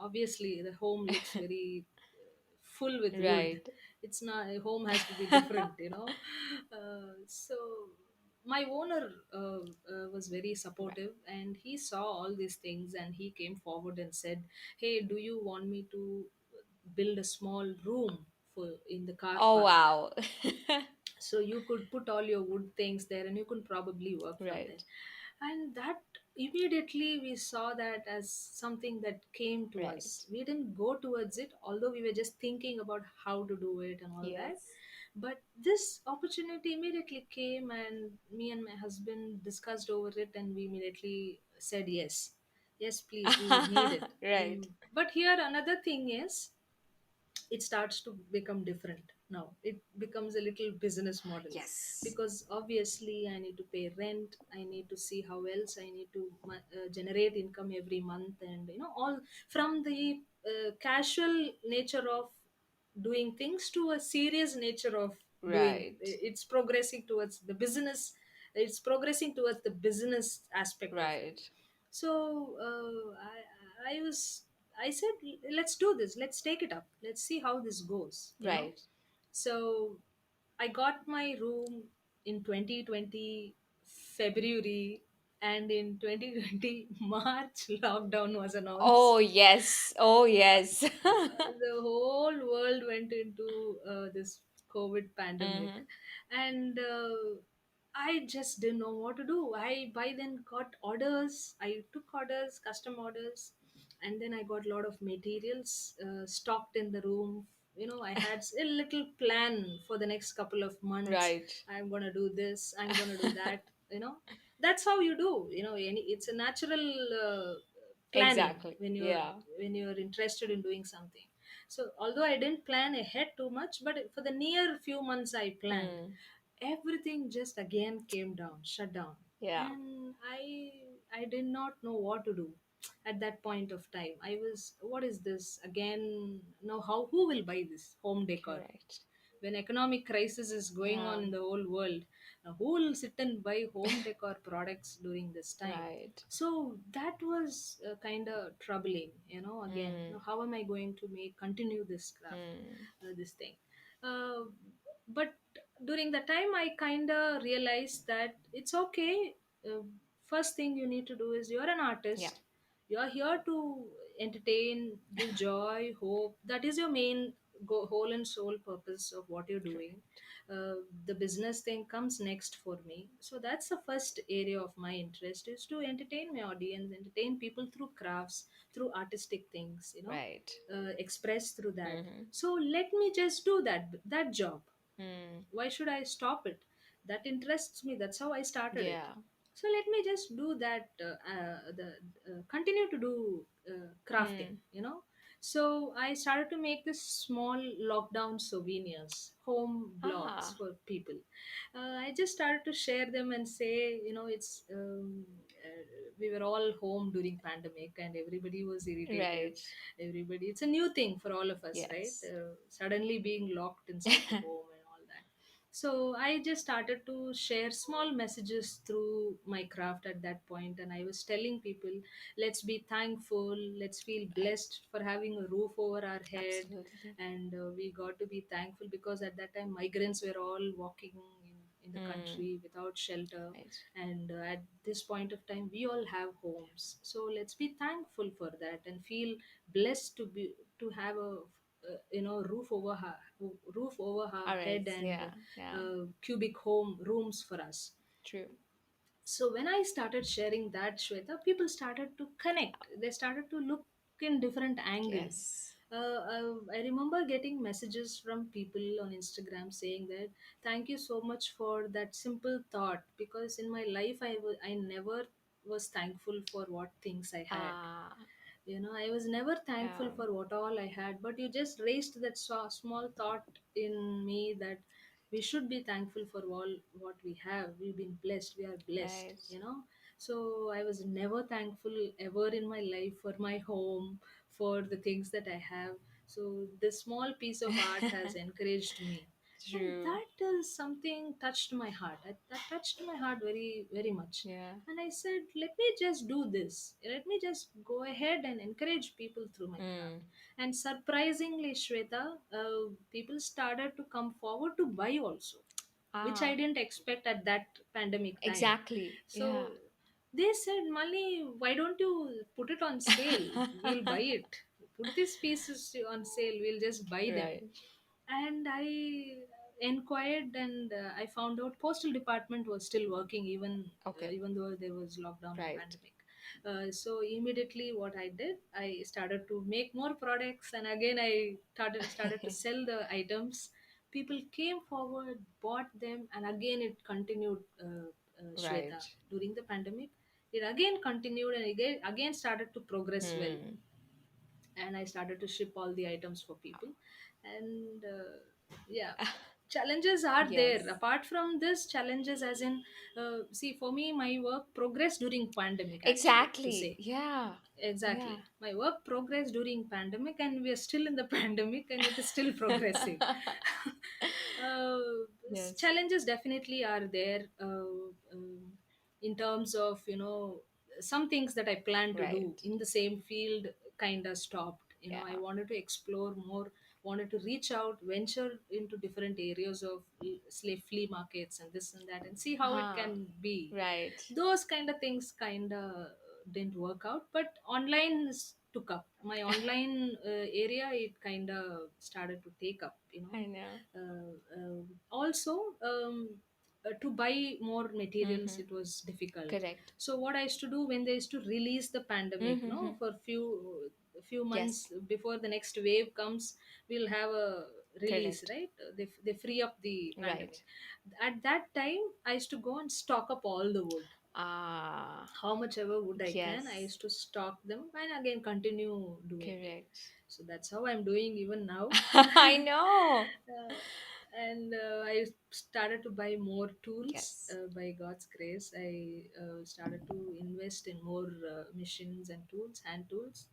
obviously the home looks very full with wood. Right. It's not, a home has to be different. So my owner was very Right. supportive, and he saw all these things, and he came forward and said, hey, do you want me to build a small room for in the car Oh park, wow. so you could put all your wood things there and you could probably work from there. Right. And that, immediately we saw that as something that came to us. Right. We didn't go towards it, although we were just thinking about how to do it and all that. Yes. But this opportunity immediately came, and me and my husband discussed over it, and we immediately said yes. Yes, please, we would need it. Right. But here another thing is, it starts to become different now. It becomes a little business model, Yes. because obviously I need to pay rent, I need to see how else I need to generate income every month, and all from the casual nature of doing things to a serious nature of doing. Right. It's progressing towards the business, it's progressing towards the business aspect of it. Right. So I said, let's do this, let's take it up, let's see how this goes. Right. So I got my room in 2020 February, and in 2020 March lockdown was Oh announced. yes. Oh yes. The whole world went into this COVID pandemic, Mm-hmm. and I just didn't know what to do. I by then got orders. I took orders, custom orders, and then I got a lot of materials stocked in the room. I had a little plan for the next couple of months. Right. I'm gonna do this. I'm gonna do that. That's how you do. It's a natural planning Exactly. when you're Yeah. when you're interested in doing something. So although I didn't plan ahead too much, but for the near few months I planned, Mm. everything just again came down, shut down. Yeah. And I did not know what to do at that point of time. I was, what is this again? Now how, who will buy this home decor Correct. when economic crisis is going on Yeah. in the whole world? Now, who will sit and buy home decor products during this time? Right. So that was kind of troubling, again, Mm. how am I going to make continue this craft, Mm. this thing. uh, but during the time I kind of realized that it's okay. uh, First thing you need to do is, you're an Yeah. artist, you're here to entertain, give joy, hope. That is your main whole and soul purpose of what you're doing. Correct. uh, the business thing comes next for me. So that's the first area of my interest, is to entertain my audience, entertain people through crafts, through artistic things, Right. express through that. Mm-hmm. So let me just do that job. Mm. Why should I stop it? That interests me, that's how I started it. Yeah. So let me just do that, the continue to do crafting, Mm. so I started to make this small lockdown souvenirs, home blogs Ah. for people. I just started to share them and say, it's we were all home during pandemic and everybody was irritated. Right. Everybody, it's a new thing for all of us, right? Yes. Suddenly being locked inside the home and all that. So I just started to share small messages through my craft at that point, and I was telling people, let's be thankful, let's feel Right. blessed for having a roof over our head. Absolutely. And we got to be thankful because at that time migrants were all walking in the Mm. country without shelter. Right. And at this point of time we all have homes, so let's be thankful for that and feel blessed to have a roof over her All right. head, and Yeah. Yeah. cubic home rooms for us. True. So when I started sharing that, Shweta, people started to connect, they started to look in different angle. Yes. I remember getting messages from people on Instagram saying that, thank you so much for that simple thought, because in my life I never was thankful for what things I had. Ah. I was never thankful Yeah. for what all I had, but you just raised that small thought in me that we should be thankful for all what we have. We've been blessed, we are blessed, Right. so I was never thankful ever in my life for my home, for the things that I have. So this small piece of art has encouraged me, and True. that is something touched my heart. That touched my heart very very much. Yeah. And I said, let me just do this, let me just go ahead and encourage people through my craft. Mm. And surprisingly, Shweta, people started to come forward to buy also, which I Ah. didn't expect at that pandemic time. Exactly. So Yeah. they said, Mali, why don't you put it on sale? We'll buy it. Put these pieces on sale, we'll just buy them. Right. And I inquired, and I found out postal department was still working, Okay. even though there was lockdown and Right. pandemic. So immediately what I did, I started to make more products, and again I started to sell the items. People came forward, bought them, and again it continued, Shweta, Right. during the pandemic. It again continued, and again started to progress well. Hmm. And I started to ship all the items for people. And yeah, challenges are there. Yes. Apart from this, challenges as in, see, for me, my work progressed during pandemic, actually, to Exactly. say. Yeah. Yeah. Exactly. My work progressed during pandemic, and we are still in the pandemic, and it is still progressing. uh, Yes. Challenges definitely are there, in terms of, some things that I plan to do Right. in the same field kind of stopped. I Yeah. wanted to explore more, wanted to reach out, venture into different areas of slave flea markets and this and that, and see how it Huh. can be. Right. Those kind of things kind of didn't work out, but online took up. My online area, it kind of started to take up. I know. Also, to buy more materials, Mm-hmm. it was difficult. Correct. So what I used to do when they used to release the pandemic, Mm-hmm. for few Yes. months before the next wave comes, we'll have a release, Correct. right? They free up the pandemic. Right. At that time, I used to go and stock up all the wood, Ah. how much ever wood I can. I Yes. used to stock them and again continue doing it. Correct. So that's how I'm doing even now. I know. And I started to buy more tools Yes. by God's grace. I started to invest in more machines and tools, hand tools,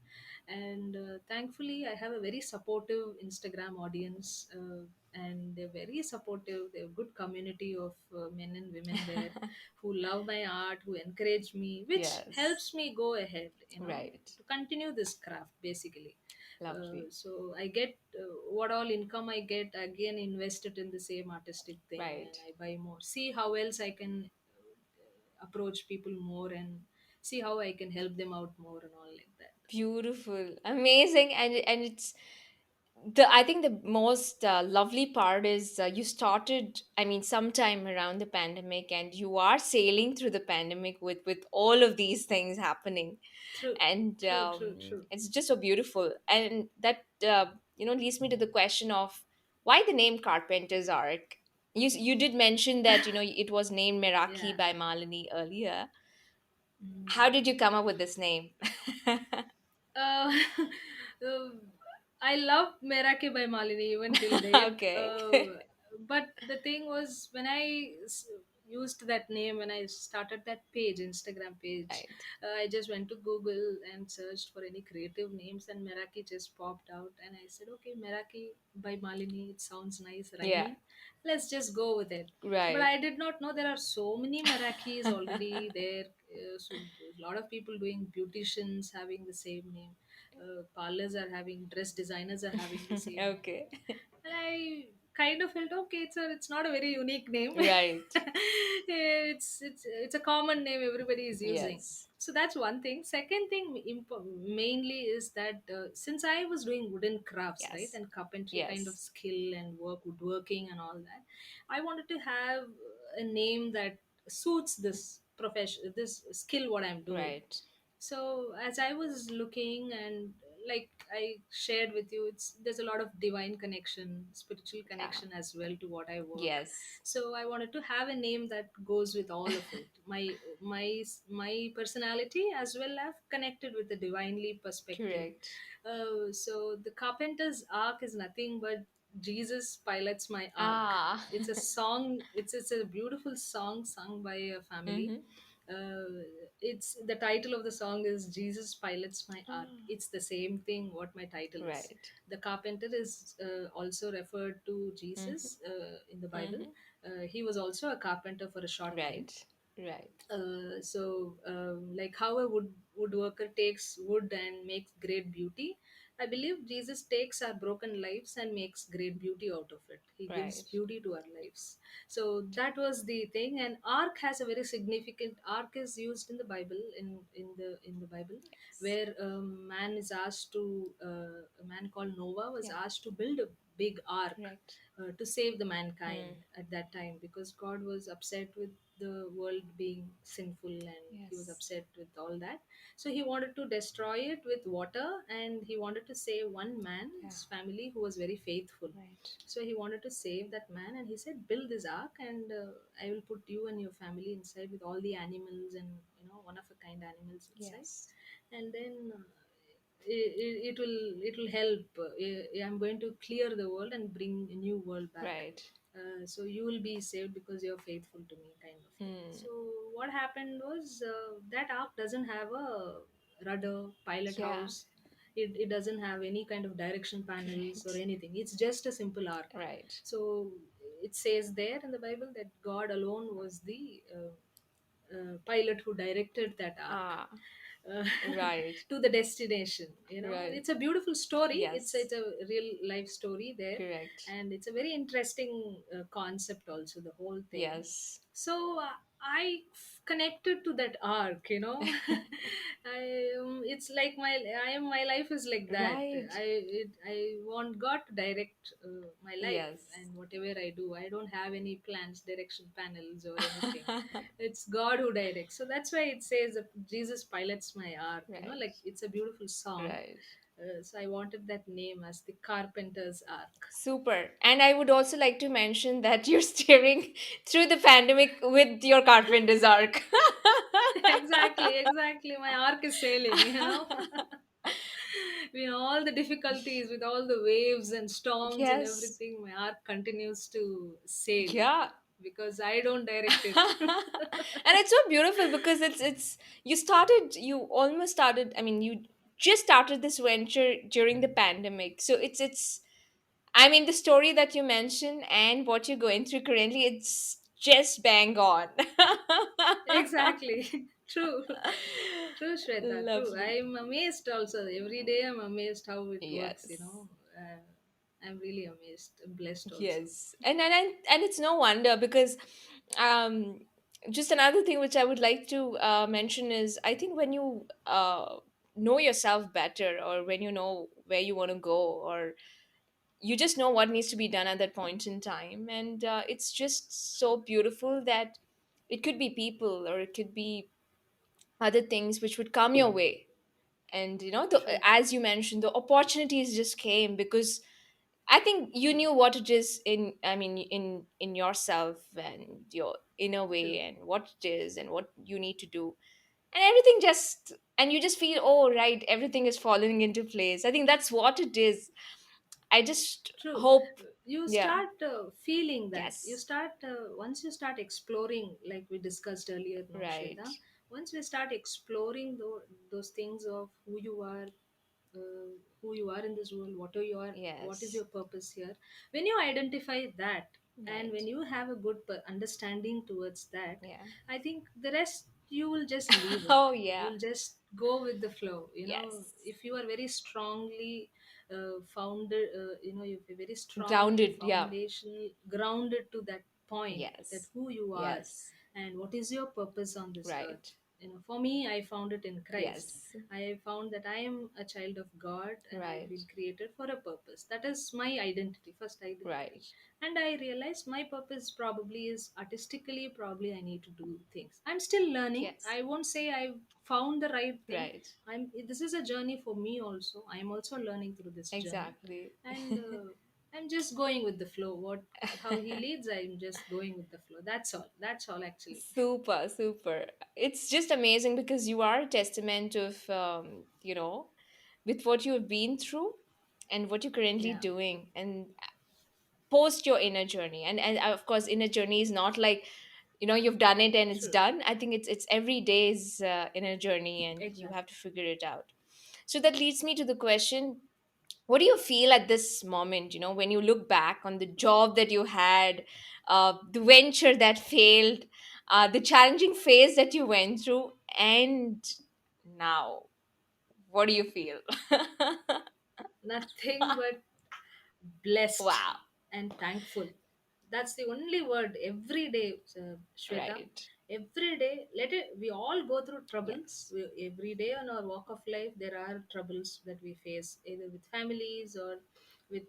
and thankfully, I have a very supportive Instagram audience, and they're very supportive. They have good community of men and women there who love my art, who encourage me, which Yes. helps me go ahead. Right. To continue this craft basically. Lovely. So I get what all income I get again invest it in the same artistic thing, and Right. I buy more. See how else I can approach people more and see how I can help them out more and all like that. Beautiful. Amazing. And it's the I think the most lovely part is you started, I mean, sometime around the pandemic, and you are sailing through the pandemic with all of these things happening, True, and true, true, true. it's just so beautiful. And that leads me to the question of why the name Carpenter's Ark. You did mention that it was named Meraki Yeah. by Malini earlier. How Mm. did you come up with this name? Uh, uh, I love Merake by Malini even till date. Okay. But the thing was, when used that name, when I started that page, Instagram page, Right. I just went to Google and searched for any creative names, and Meraki just popped out. And I said, okay, Meraki by Malini, it sounds nice, Yeah. rhyming. Let's just go with it. But Right. I did not know there are so many Merakis already there. So a lot of people doing beauticians having the same name. Parlors are having, dress designers are having the same name. Okay. And I kind of felt okay. It's not a very unique name. Right. It's a common name everybody is using. Yes. So that's one thing. Second thing, mainly is that since I was doing wooden crafts, right, Yes. and carpentry kind of Yes. skill and woodworking and all that, I wanted to have a name that suits this profession, this skill, what I'm doing. Right. So as I was looking, and like I shared with you, it's there's a lot of divine connection, spiritual Yeah. connection as well to what I work. Yes. So I wanted to have a name that goes with all of it, my personality as well as connected with the divinely perspective. Correct. So the Carpenter's Ark is nothing but Jesus pilots my ark. Ah. It's a song. It's a beautiful song sung by a family. Mm-hmm. It's the title of the song is Jesus pilots my ark. Ah. It's the same thing what my title is. Right. The carpenter is also referred to Mm-hmm. Jesus in the Bible. Mm-hmm. He was also a carpenter for a short time. Right. Right. Like how a woodworker takes wood and makes great beauty, I believe Jesus takes our broken lives and makes great beauty out of it. He gives Right. beauty to our lives. So that was the thing. And ark has a very significant, ark is used in the Bible, in the Bible, Yes. where man is asked to a man called Noah was Yeah. asked to build a big ark Right. to save the mankind Mm. at that time, because God was upset with the world being sinful, and he was Yes. upset with all that. So he wanted to destroy it with water, and he wanted to save one Yeah. man's family who was very faithful. Right. So he wanted to save that man, and he said, build this ark, and I will put you and your family inside with all the animals, and one of a kind animals inside. Yes. And then it will help. I'm going to clear the world and bring a new world back. Right. So you will be saved because you're faithful to me, kind of thing. Hmm. So what happened was, that ark doesn't have a rudder, pilot Yeah. house. It doesn't have any kind of direction panels or Correct. anything. It's just a simple ark. Right. So it says there in the Bible that God alone was the pilot who directed that ark Ah. uh, Right. to the destination. Right. It's a beautiful story. Yes. It's a real life story there, Correct. and it's a very interesting concept also, the whole thing. Yes. So connected to that arc. It's like my life is like that. Right. I want God to direct my life, Yes. and whatever I do, I don't have any plans, direction panels or anything. It's God who directs. So that's why it says that Jesus pilots my ark. Right. Like it's a beautiful song. Right. So I wanted that name as the Carpenter's Ark. Super. And I would also like to mention that you're steering through the pandemic with your carpenter's arc. Exactly, exactly. My ark is sailing. With all the difficulties, with all the waves and storms and Yes. everything, my art continues to sail Yeah. because I don't direct it. And it's so beautiful because it's you almost started, I mean, you just started this venture during the pandemic. So it's I mean, the story that you mentioned and what you're going through currently, it's just bang on. Exactly. True. True, Shweta. True. Lovely. I'm amazed also. Every day I'm amazed how it works, you Yes. know. I'm really amazed. I'm blessed also. Yes. And it's no wonder because um just another thing which I would like to mention is I think when you know yourself better, or when you know where you want to go, or you just know what needs to be done at that point in time, and it's just so beautiful that it could be people, or it could be other things which would come your way. And True. as you mentioned, the opportunities just came because I think you knew what it is in, I mean, in yourself and your inner way, True. and what it is and what you need to do. And everything just, and you just feel, oh right, everything is falling into place. I think that's what it is. I just True. hope. You Yeah. start feeling that. You Yes. start, once you start exploring, like we discussed earlier, no, Right. Shweta. Once we start exploring those things of uh, who you are in this world, what is Yes. your purpose here. When you identify that, and when Right. you have a good understanding towards that, Yeah. I think the rest you will just leave it. Oh You yeah. will just go with the flow. You know, Yes. if you are very strongly founded, you have a very strong Grounded. Yeah. foundation grounded to that point, that Yes. who you are Yes. and what is your purpose on this earth. Right. For me, I found it in Christ. Yes. I found that I am a child of God and I've been Right. created for a purpose. That is my identity, first identity. Right. And I realized my purpose probably is artistically, probably I need to do things. I'm still learning. Yes. I won't say I've found the right thing. Right. This is a journey for me also. I'm also learning through this journey. Exactly. And I'm just going with the flow. How he leads, I'm just going with the flow. That's all. That's all actually. Super, super. It's just amazing because you are a testament of, with what you've been through and what you're currently Yeah. doing, and post your inner journey. And of course, inner journey is not like, you've done it and it's True. done. I think it's every day's inner journey, and you have Exactly. to figure it out. So that leads me to the question, what do you feel at this moment, when you look back on the job that you had, the venture that failed, the challenging phase that you went through, and now, what do you feel? Nothing but blessed Wow. and thankful. That's the only word every day, Shweta. Right. Every day, let it. We all go through troubles. Yes. Every day on our walk of life, there are troubles that we face, either with families or with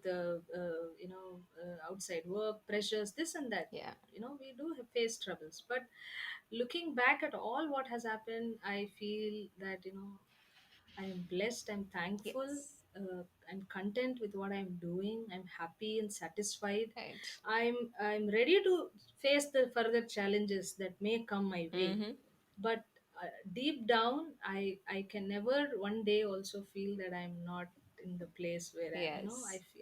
outside work pressures, this and that. Yeah. We do face troubles. But looking back at all what has happened, I feel that I am blessed. I'm thankful. Yes. I'm content with what I'm doing. I'm happy and satisfied. Right. I'm ready to face the further challenges that may come my way. Mm-hmm. But deep down, I can never one day also feel that I'm not in the place where Yes.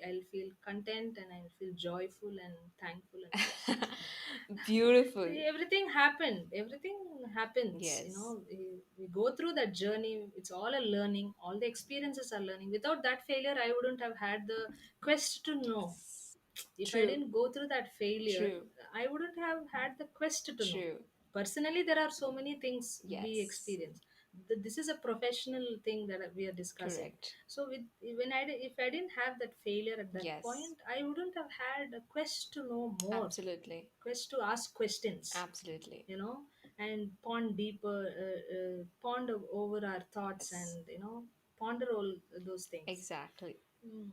I'll feel content and I'll feel joyful and thankful and blessed. Beautiful. Everything happened. Everything happens. Yes. We go through that journey. It's all a learning. All the experiences are learning. Without that failure, I wouldn't have had the quest to know. If I True. didn't go through that failure, True. I wouldn't have had the quest to know. True. Personally, there are so many things we Yes. experience. This is a professional thing that we are discussing. Correct. So, if I didn't have that failure at that Yes. point, I wouldn't have had a quest to know more, Absolutely. quest to ask questions, Absolutely. and pond deeper, ponder over our thoughts, Yes. and ponder all those things. Exactly. Mm,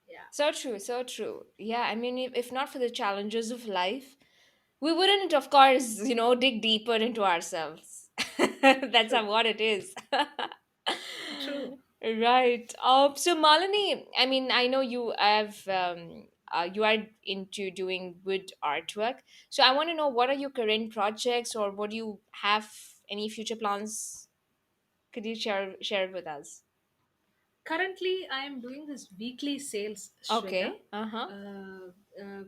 yeah. So true. So true. Yeah. I mean, if not for the challenges of life, we wouldn't, of course, dig deeper into ourselves. That's True. what it is. True. Right. So Malini, I mean, I know you are into doing wood artwork. So I want to know, what are your current projects, or what do you have, any future plans? Could you share it with us? Currently I am doing this weekly sales, Shweta. Okay. Uh-huh. uh, uh,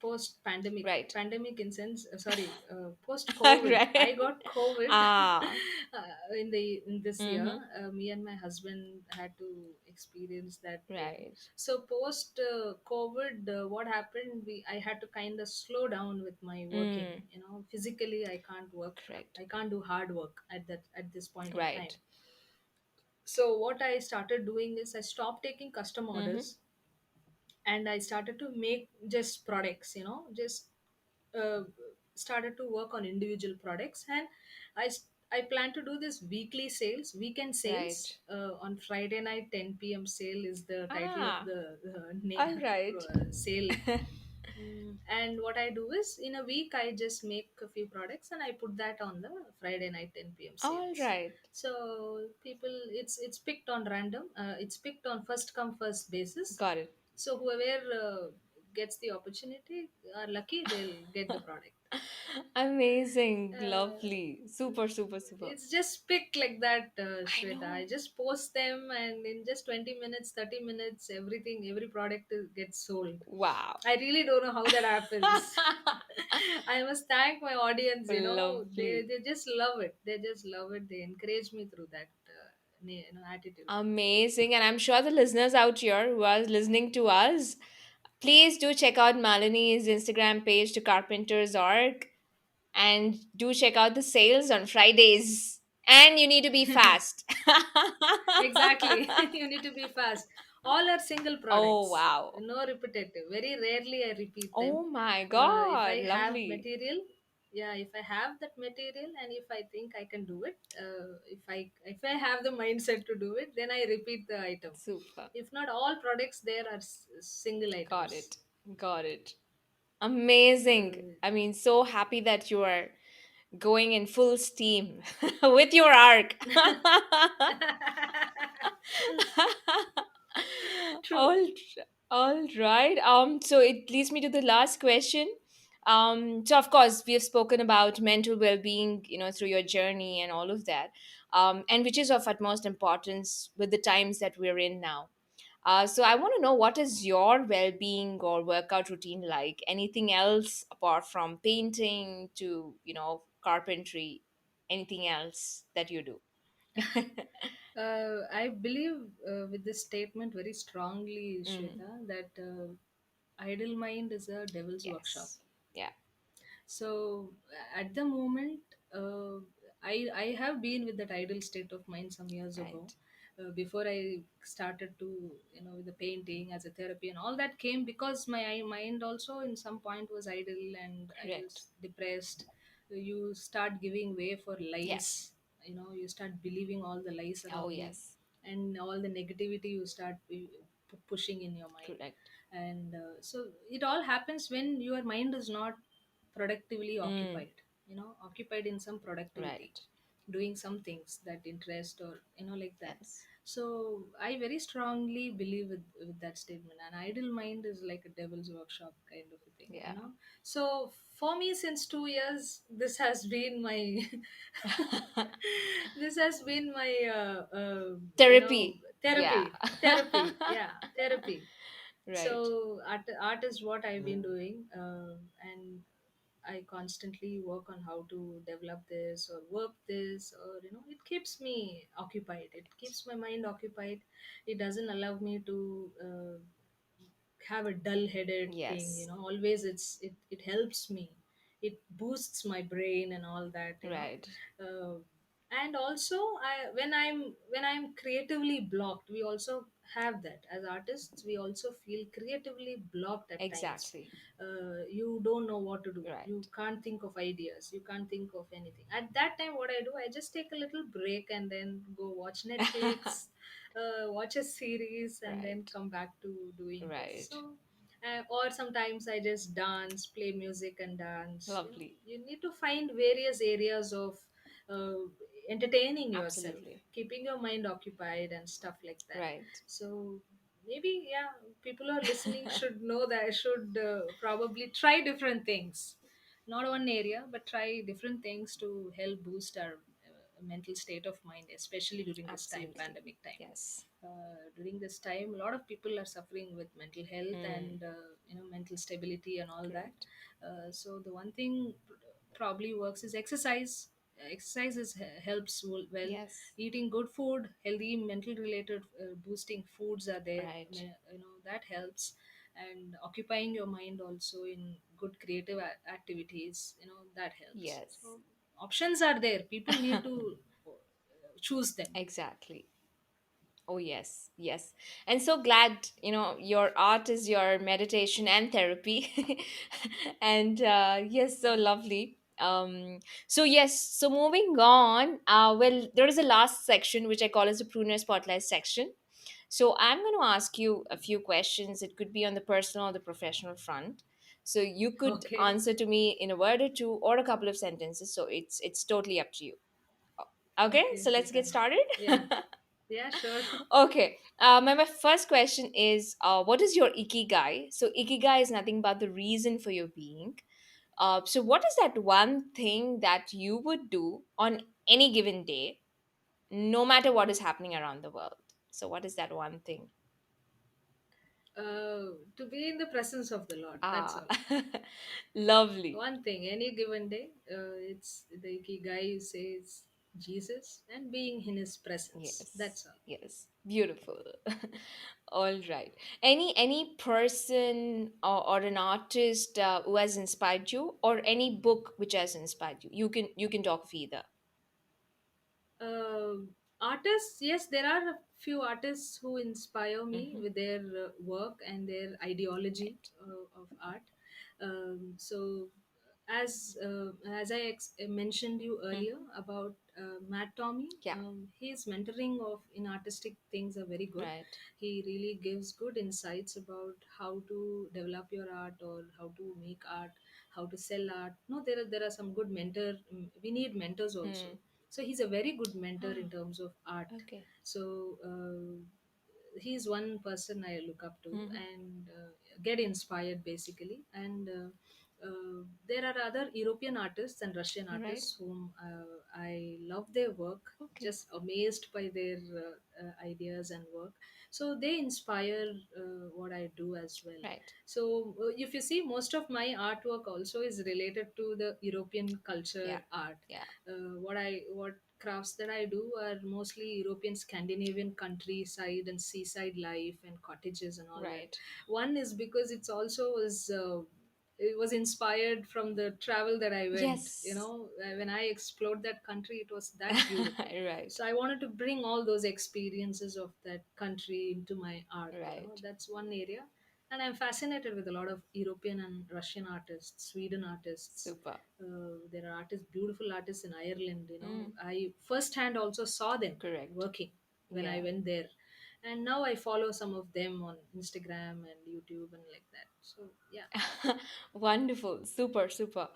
Post Right. pandemic in sense, sorry, post covid I Right. got covid. Ah. In this year, Mm-hmm. me and my husband had to experience that. Right. So post covid, what happened, we I had to kind of slow down with my working, Mm. physically I can't work, Correct. I can't do hard work at this point of time. Right. So what I started doing is I stopped taking custom Mm-hmm. orders, and I started to make just products, just uh, started to work on individual products. And I plan to do this weekly sales, weekend sales. Right. On Friday night, 10 p.m. sale is the title of Ah. the All right. sale. And what I do is in a week I just make a few products and I put that on the Friday night 10 p.m. All sales. right. So people, it's picked on random. It's picked on first come first basis. Got it. So whoever gets the opportunity are lucky, they'll get the product. Amazing. Uh, Lovely. Super, super, super. it's just picked like that, I Shweta. I know. just post them, and in just 20 minutes, 30 minutes, every product gets sold. Wow. I really don't know how that happens. I must thank my audience. They Lovely. they just love it. They just love it. They encourage me through that attitude. Amazing. And I'm sure the listeners out here who are listening to us, please do check out Malini's Instagram page to Carpenters Ark and do check out the sales on Fridays. And you need to be fast. Exactly. You need to be fast. All are single Oh, products, wow. no repetitive. Very rarely I repeat them. Oh my If I God. have Lovely. material, yeah, if I have that material and if I think I can do it, if I have the mindset to do it, then I repeat the item. Super. If not, all products there are single Got items. it. Got it. Amazing. Uh, I mean, so happy that you are going in full steam with your arc. True. all, all right. So it leads me to the last question. So of course we have spoken about mental well-being, through your journey and all of that, and which is of utmost importance with the times that we're in now. So I want to know, what is your well-being or workout routine like? Anything else apart from painting to, carpentry? Anything else that you do? I believe with this statement very strongly, Hmm. Shweta, that idle mind is a devil's workshop. Yes. Yeah. So at the moment, I have been with that idle state of mind some years ago. Right. Before I started to, with the painting as a therapy and all that came because my mind also in some point was idle and I Correct. was depressed. You start giving way for Yes. lies. You start believing all the lies Oh, around you, yes. and all the negativity you start pushing in your mind. Correct. And so it all happens when your mind is not productively Mm. occupied, occupied in some productivity, Right. doing some things that interest or like that. Yes. So I very strongly believe with that statement. An idle mind is like a devil's workshop kind of a thing, Yeah. so for me since 2 years this has been my this has been my Therapy. Yeah. therapy, yeah, therapy. Right. So art is what I've been doing, and I constantly work on how to develop this or work this, or it keeps me occupied. It keeps my mind occupied. It doesn't allow me to have a dull headed thing. Yes. Always it helps me. It boosts my brain and all that. Right. Uh, and also when I'm creatively blocked, we also have that as artists. We also feel creatively blocked at times. Exactly. You don't know what to do, you Right. can't think of ideas, you can't think of anything. At that time what I do, I just take a little break and then go watch Netflix, watch a series, and then Right. come back to doing this. Right. So or sometimes I just dance, play music and dance. Lovely. You need to find various areas of uh, entertaining yourself, Absolutely. keeping your mind occupied and stuff like that. Right. So maybe, yeah, people who are listening should know that, should probably try different things, not one area but try different things to help boost our mental state of mind, especially during this time, Absolutely. pandemic time. Yes. During this time, a lot of people are suffering with mental health Hmm. and mental stability and all that. Correct. So the one thing probably works is exercise. Exercise helps well. Yes. Eating good food, healthy mental related boosting foods are there. Right. That helps, and occupying your mind also in good creative activities, that helps. Yes. So options are there. People need to choose them. Exactly. Oh, yes, yes. And so glad, your art is your meditation and therapy. And yes, so lovely. So yes, so moving on, well, there is a last section which I call as the pruner spotlight section. So I'm going to ask you a few questions. It could be on the personal or the professional front. So you could Okay. answer to me in a word or two or a couple of sentences. So it's totally up to you. Okay, Okay, so let's get Shweta. started. Yeah. Yeah, sure. Okay. My first question is, what is your ikigai? So ikigai is nothing but the reason for your being. So what is that one thing that you would do on any given day, no matter what is happening around the world? So what is that one thing? To be in the presence of the Lord. That's Ah, all. lovely. One thing, any given day, it's the Ikigai says Jesus and being in His presence. Yes, That's all. yes, beautiful. All right. Any person or an artist who has inspired you, or any book which has inspired you? You can talk of either. Artists, yes, there are a few artists who inspire me Mm-hmm. with their work and their ideology Right. of art. So as I mentioned you earlier Mm-hmm. about Matt Tommy, Yeah. his mentoring of in artistic things are very good. Right. He really gives good insights about how to develop your art or how to make art, how to sell art. No, there are some good mentor. We need mentors also. Hmm. So he's a very good mentor in Ah. terms of art. Okay. So he's one person I look up to Mm-hmm. and get inspired basically. And there are other European artists and Russian Right. artists whom I love their work, Okay. just amazed by their ideas and work. So they inspire what I do as well. Right. So if you see, most of my artwork also is related to the European Yeah. culture art. Yeah. What crafts that I do are mostly European Scandinavian countryside and seaside life and cottages and all that. Right. One is because it's also was it was inspired from the travel that I went. Yes. When I explored that country, it was that beautiful. Right. So I wanted to bring all those experiences of that country into my art. Right. That's one area. And I'm fascinated with a lot of European and Russian artists, Sweden artists. Super. There are artists, beautiful artists in Ireland. Mm. I firsthand also saw them Correct. working when I Yeah. went there, and now I follow some of them on Instagram and YouTube and like that. So yeah. Wonderful. Super, super.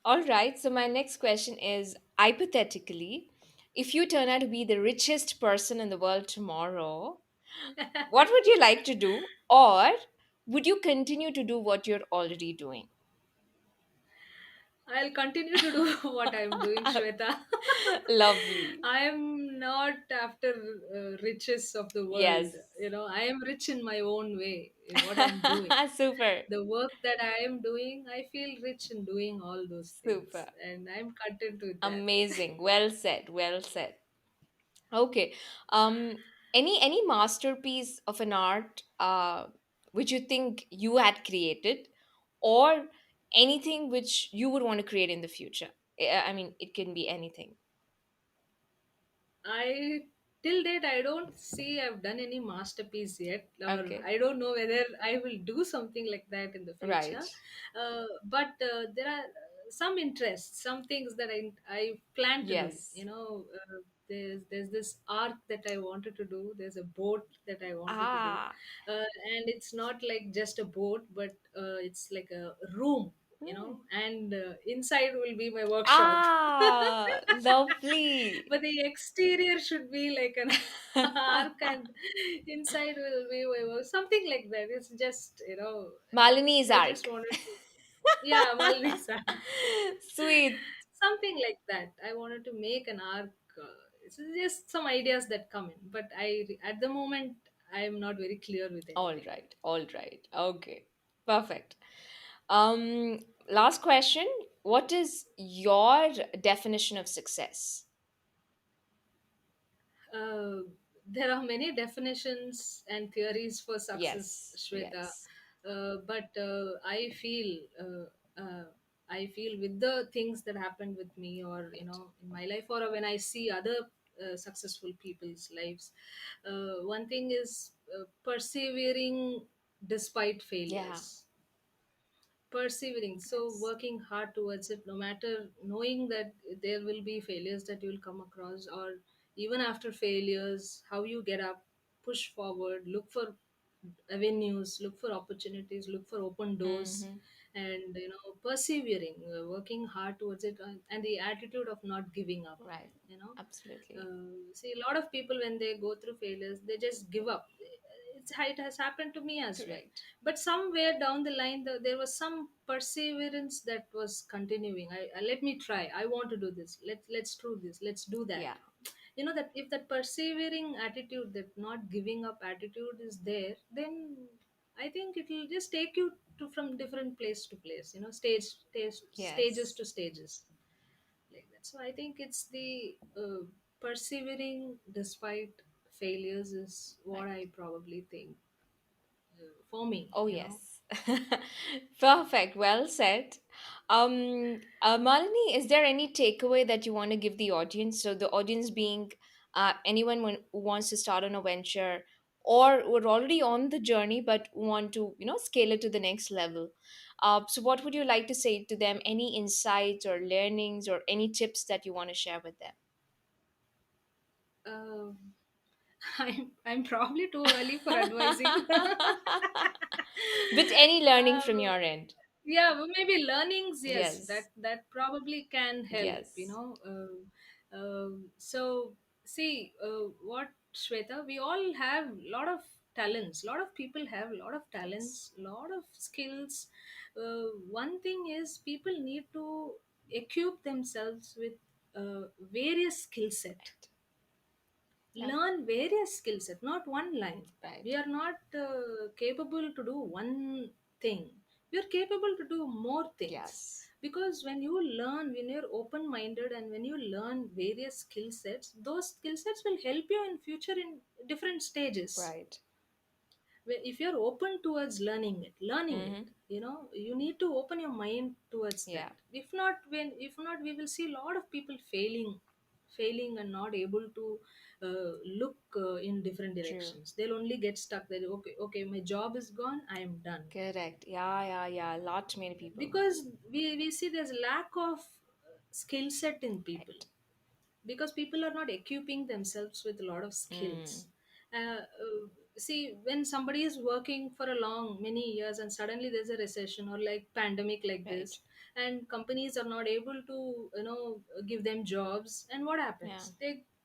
All right. So, my next question is, hypothetically, if you turn out to be the richest person in the world tomorrow, what would you like to do? Or would you continue to do what you're already doing? I'll continue to do what I'm doing, Shweta. Lovely. I am not after riches of the world. Yes. I am rich in my own way. What I'm doing, Super. the work that I am doing, I feel rich in doing all those things, Super. and I'm content with that. Amazing. Well said. Well said. Okay. Any masterpiece of an art which you think you had created, or anything which you would want to create in the future? I mean, it can be anything. I till date I don't see I've done any masterpiece yet, or Okay. I don't know whether I will do something like that in the Right. future. But there are some interests, some things that I plan to do. Yes. There's this arc that I wanted to do. There's a boat that I wanted to do, Ah. and it's not like just a boat, but it's like a room. Hmm. And inside will be my workshop. Ah, lovely. But the exterior should be like an arc, and inside will be something like that. It's just Malini's I just Ark. wanted to, yeah, Maldives arc. Sweet. Something like that. I wanted to make an arc It's just some ideas that come in, but at the moment I am not very clear with All anything. right, all right. Okay, perfect. Um, Last question. What is your definition of success? Uh, there are many definitions and theories for success, Yes, Shweta. yes, But I feel with the things that happened with me, or right. in my life, or when I see other successful people's lives, one thing is persevering despite Yeah, failures. Persevering, so yes. working hard towards it, no matter knowing that there will be failures that you will come across, or even after failures, how you get up, push forward, look for avenues, look for opportunities, look for open doors, Mm-hmm. and persevering, working hard towards it, and the attitude of not giving up. Right. you know Absolutely. See, a lot of people, when they go through failures, they just give up. It has happened to me as well. Correct. But somewhere down the line, there was some perseverance that was continuing. Let me try. I want to do this. Let's do this. Let's do that. Yeah. That if that persevering attitude, that not giving up attitude is there, then I think it will just take you to from different place to place. Stages Yes. to stages, like that. So I think it's the persevering despite failures is what Right. I probably think for me. Oh, yes. Perfect. Well said. Malini, is there any takeaway that you want to give the audience? So, the audience being anyone who wants to start on a venture or who are already on the journey but want to, scale it to the next level. So, what would you like to say to them? Any insights or learnings or any tips that you want to share with them? Uh, I'm probably too early for advising. But any learning from um, your end? yeah, well, maybe learnings, yes, Yes. that probably can help. Yes. So see, what, Shweta, we all have a lot of talents. A lot of people have a lot of Yes. talents, lot of skills. One thing is, people need to equip themselves with various skill set. Right. Yeah. Learn various skill set, not one line. We Right. are not capable to do one thing. We are capable to do more things, Yes. because when you're open minded, and when you learn various skill sets, those skill sets will help you in future in different stages. Right. If you're open towards learning it, Mm-hmm. you need to open your mind towards Yeah. that. If not, we will see a lot of people failing and not able to look in different True. directions. They'll only get stuck there. Okay, okay, my job is gone, I am done. Correct. Yeah, yeah, yeah. Lot many people. Because we see there's lack of skill set in people, Right. because people are not equipping themselves with a lot of Mm. skills. See, when somebody is working for a long many years, and suddenly there's a recession or like pandemic like Right. this, and companies are not able to give them jobs, and what Yeah. happens?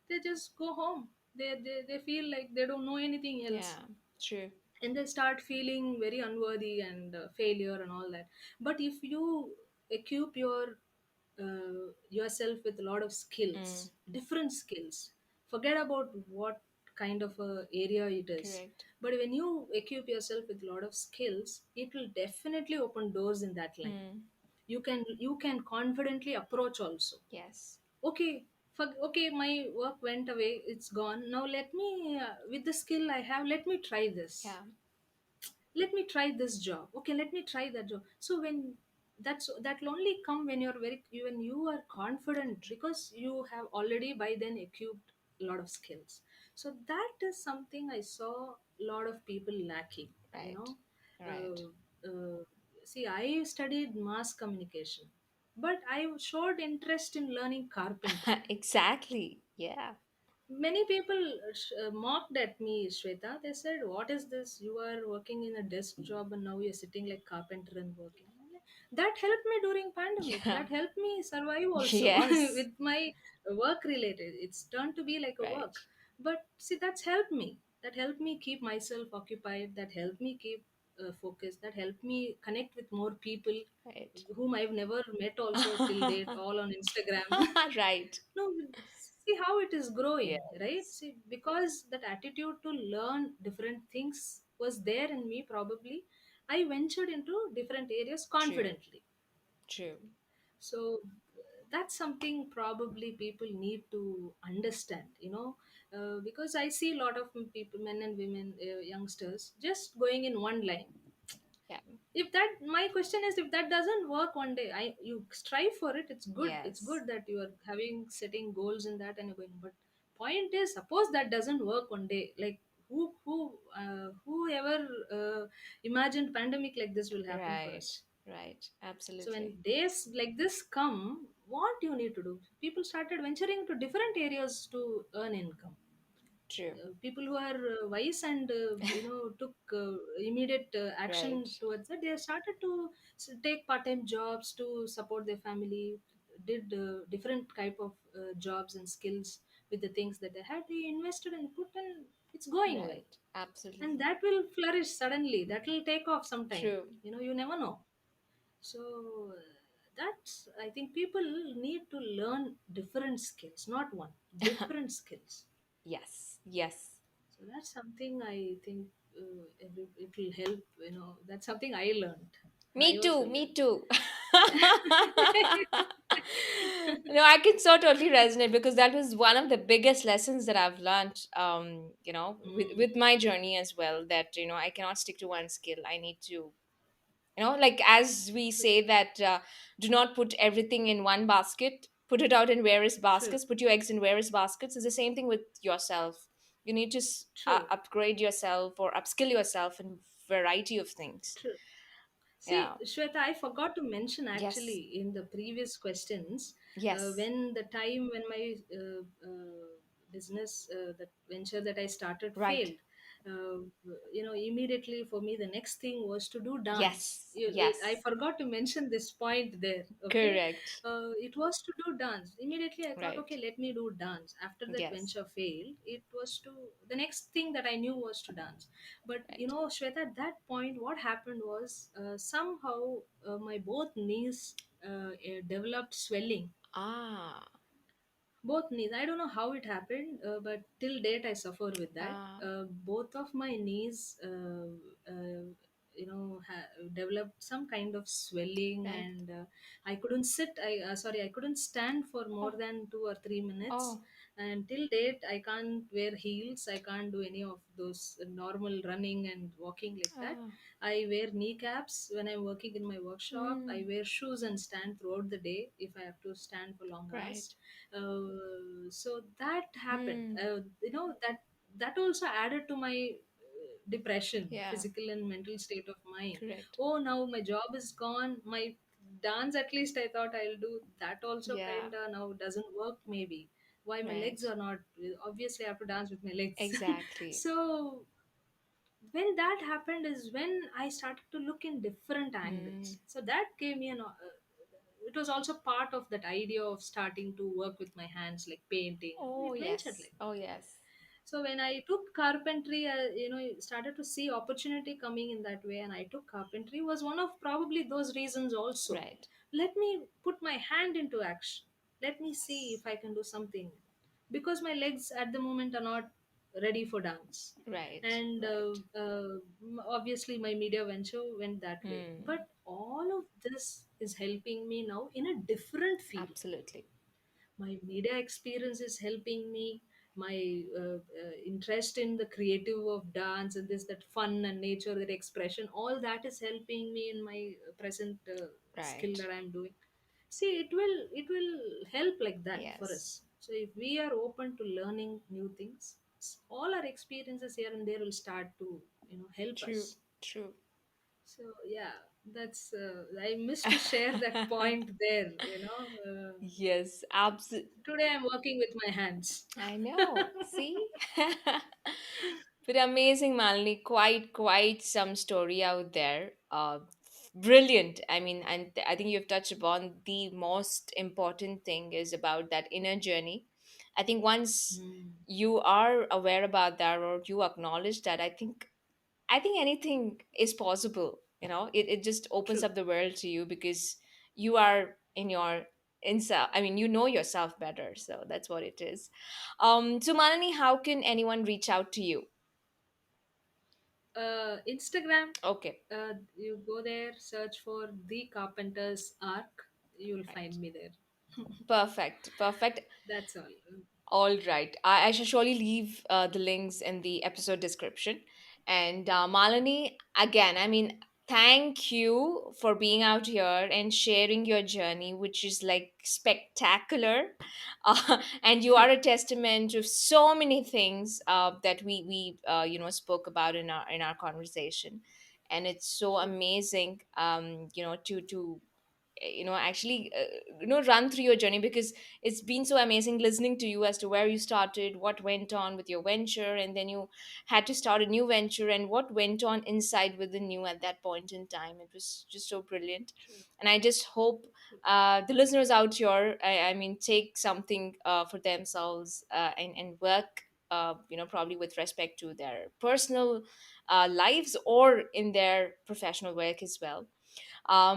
They just go home. They feel like they don't know anything else, Yeah. True. and they start feeling very unworthy and failure and all that. But if you equip yourself with a lot of Mm. skills, different skills, forget about what kind of a area it is. Correct. But when you equip yourself with a lot of skills, it will definitely open doors in that line. Mm. You can confidently approach also. Yes. Okay, okay, my work went away, it's gone. Now let me, with the skill I have, let me try this. Yeah. Let me try this job. Okay, let me try that job. So that'll only come when when you are confident, True. because you have already by then equipped a lot of skills. So that is something I saw a lot of people lacking. you Right. know Right. uh, See, I studied mass communication, but I showed interest in learning carpentry. Exactly. Yeah. Many people mocked at me, Shweta. They said, "What is this? You are working in a desk job, and now you're sitting like carpenter and working." I'm like, that helped me during pandemic. Yeah. That helped me survive also Yes. with my work related. It's turned to be like a Right. work. But see, that's helped me. That helped me keep myself occupied. That helped me keep focused. That helped me connect with more people Right. whom I've never met also till date, all on Instagram. Right. No, See how it is growing, right? Yes. See, because that attitude to learn different things was there in me, probably I ventured into different areas True. confidently. True. So that's something probably people need to understand, because I see a lot of people, men and women, youngsters, just going in one line. Yeah. If that, my question is, if that doesn't work one day, you strive for it, it's good, it's Yes. good that you are having setting goals in that and you're going. But point is, suppose that doesn't work one day, like whoever imagined pandemic like this will happen for Right. us? Right. So when Absolutely. days like this come, what you need to do? People started venturing to different areas to earn income. True. People who are wise and took immediate Right. action towards that, they started to take part-time jobs to support their family, did different type of jobs and skills with the things that they had. They invested and put, and it's going well. Right. And Absolutely. that will flourish suddenly, that will take off sometime, True. you never know. So that's, I think people need to learn different skills, not one, different skills. Yes. Yes. So that's something I think it will help. That's something I learned. I Me also too. Me learned. too. No, I can so totally resonate because that was one of the biggest lessons that I've learned, Mm, with my journey as well, that, I cannot stick to one skill. I need to, like as we true, say that, do not put everything in one basket, put it out in various true, baskets, put your eggs in various baskets. It's the same thing with yourself. You need to true, upgrade yourself or upskill yourself in variety of things. true. See, Yeah. Shweta, I forgot to mention Yes. actually in the previous questions, Yes. when the time when my business, the venture that I started Right. failed, immediately for me, the next thing was to do dance. Yes. Yes. I forgot to mention this point there, okay? Correct. It was to do dance. Immediately I thought, okay, Right. let me do dance. After that Yes. venture failed, it was to, the next thing that I knew was to dance. But Right. Shweta, at that point, what happened was, somehow my both knees developed swelling. Ah. Both knees. I don't know how it happened, but till date I suffer with that. Ah. Both of my knees, developed some kind of swelling, Right. and I couldn't sit. I couldn't stand for more Oh. than 2 or 3 minutes. Oh. And till date, I can't wear heels. I can't do any of those normal running and walking like that. Ah. I wear kneecaps when I'm working in my workshop. I Hmm. wear shoes and stand throughout the day if I have to stand for long hours. Right. So that happened. Hmm. That also added to my depression, Yeah. physical and mental state of mind. Correct. Oh, now my job is gone. My dance, at least I thought I'll do that, also Yeah. kind of now doesn't work. Maybe why my legs Right. are not. Obviously, I have to dance with my legs. Exactly. So when that happened is when I started to look in different Hmm. angles. So that gave me it was also part of that idea of starting to work with my hands, like painting. Oh It ventured yes. like Oh that. yes. So when I took carpentry, started to see opportunity coming in that way, and I took carpentry, was one of probably those reasons also. Right. Let me put my hand into action. Let me see Yes. if I can do something, because my legs at the moment are not ready for dance. Right. And Right. obviously my media venture went that way. Hmm. But all of this is helping me now in a different field. Absolutely. My media experience is helping me. My interest in the creative of dance and this, that fun and nature, that expression, all that is helping me in my present skill Right. that I'm doing. See, it will help like that for us. Yes. So if we are open to learning new things, all our experiences here and there will start to help us. True. True. So yeah, that's I missed to share that point there. Yes. Absolutely. Today I'm working with my hands. I know. See? But amazing, Malini. Quite some story out there. Brilliant. I mean, and I think you've touched upon the most important thing is about that inner journey. I think once Mm, you are aware about that or you acknowledge that, I think anything is possible. It just opens true. up the world to you because you are in your inside. I mean, you know yourself better, so that's what it is. So Malini, how can anyone reach out to you? Instagram, Okay, you go there, search for the Carpenters Ark, you'll right. find me there. Perfect, perfect. That's all. All right. I shall surely leave the links in the episode description. And Malini, again, I mean, thank you for being out here and sharing your journey, which is like spectacular. And you are a testament to so many things that we spoke about in our conversation. And it's so True. amazing, to actually run through your journey, because it's been so amazing listening to you as to where you started, what went on with your venture, and then you had to start a new venture, and what went on inside within you at that point in time. It was just so brilliant. True. And I just hope True. the listeners out here, I mean, take something for themselves, and work probably with respect to their personal lives or in their professional work as well.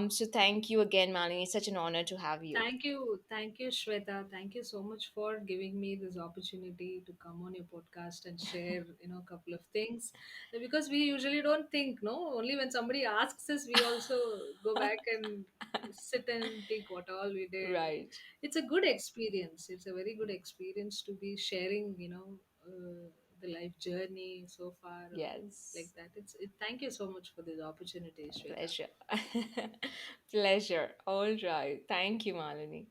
So thank you again, Malini. It's such an honor to have you. Thank you, Shweta. Thank you so much for giving me this opportunity to come on your podcast and share, a couple of things. Because we usually don't think, no, only when somebody asks us, we also go back and sit and think what all we did. Right. It's a good experience. It's a very good experience to be sharing, the life journey so far, like Yes. that. Thank you so much for this opportunity, Shweta. Pleasure. Pleasure. All right. Thank you, Malini.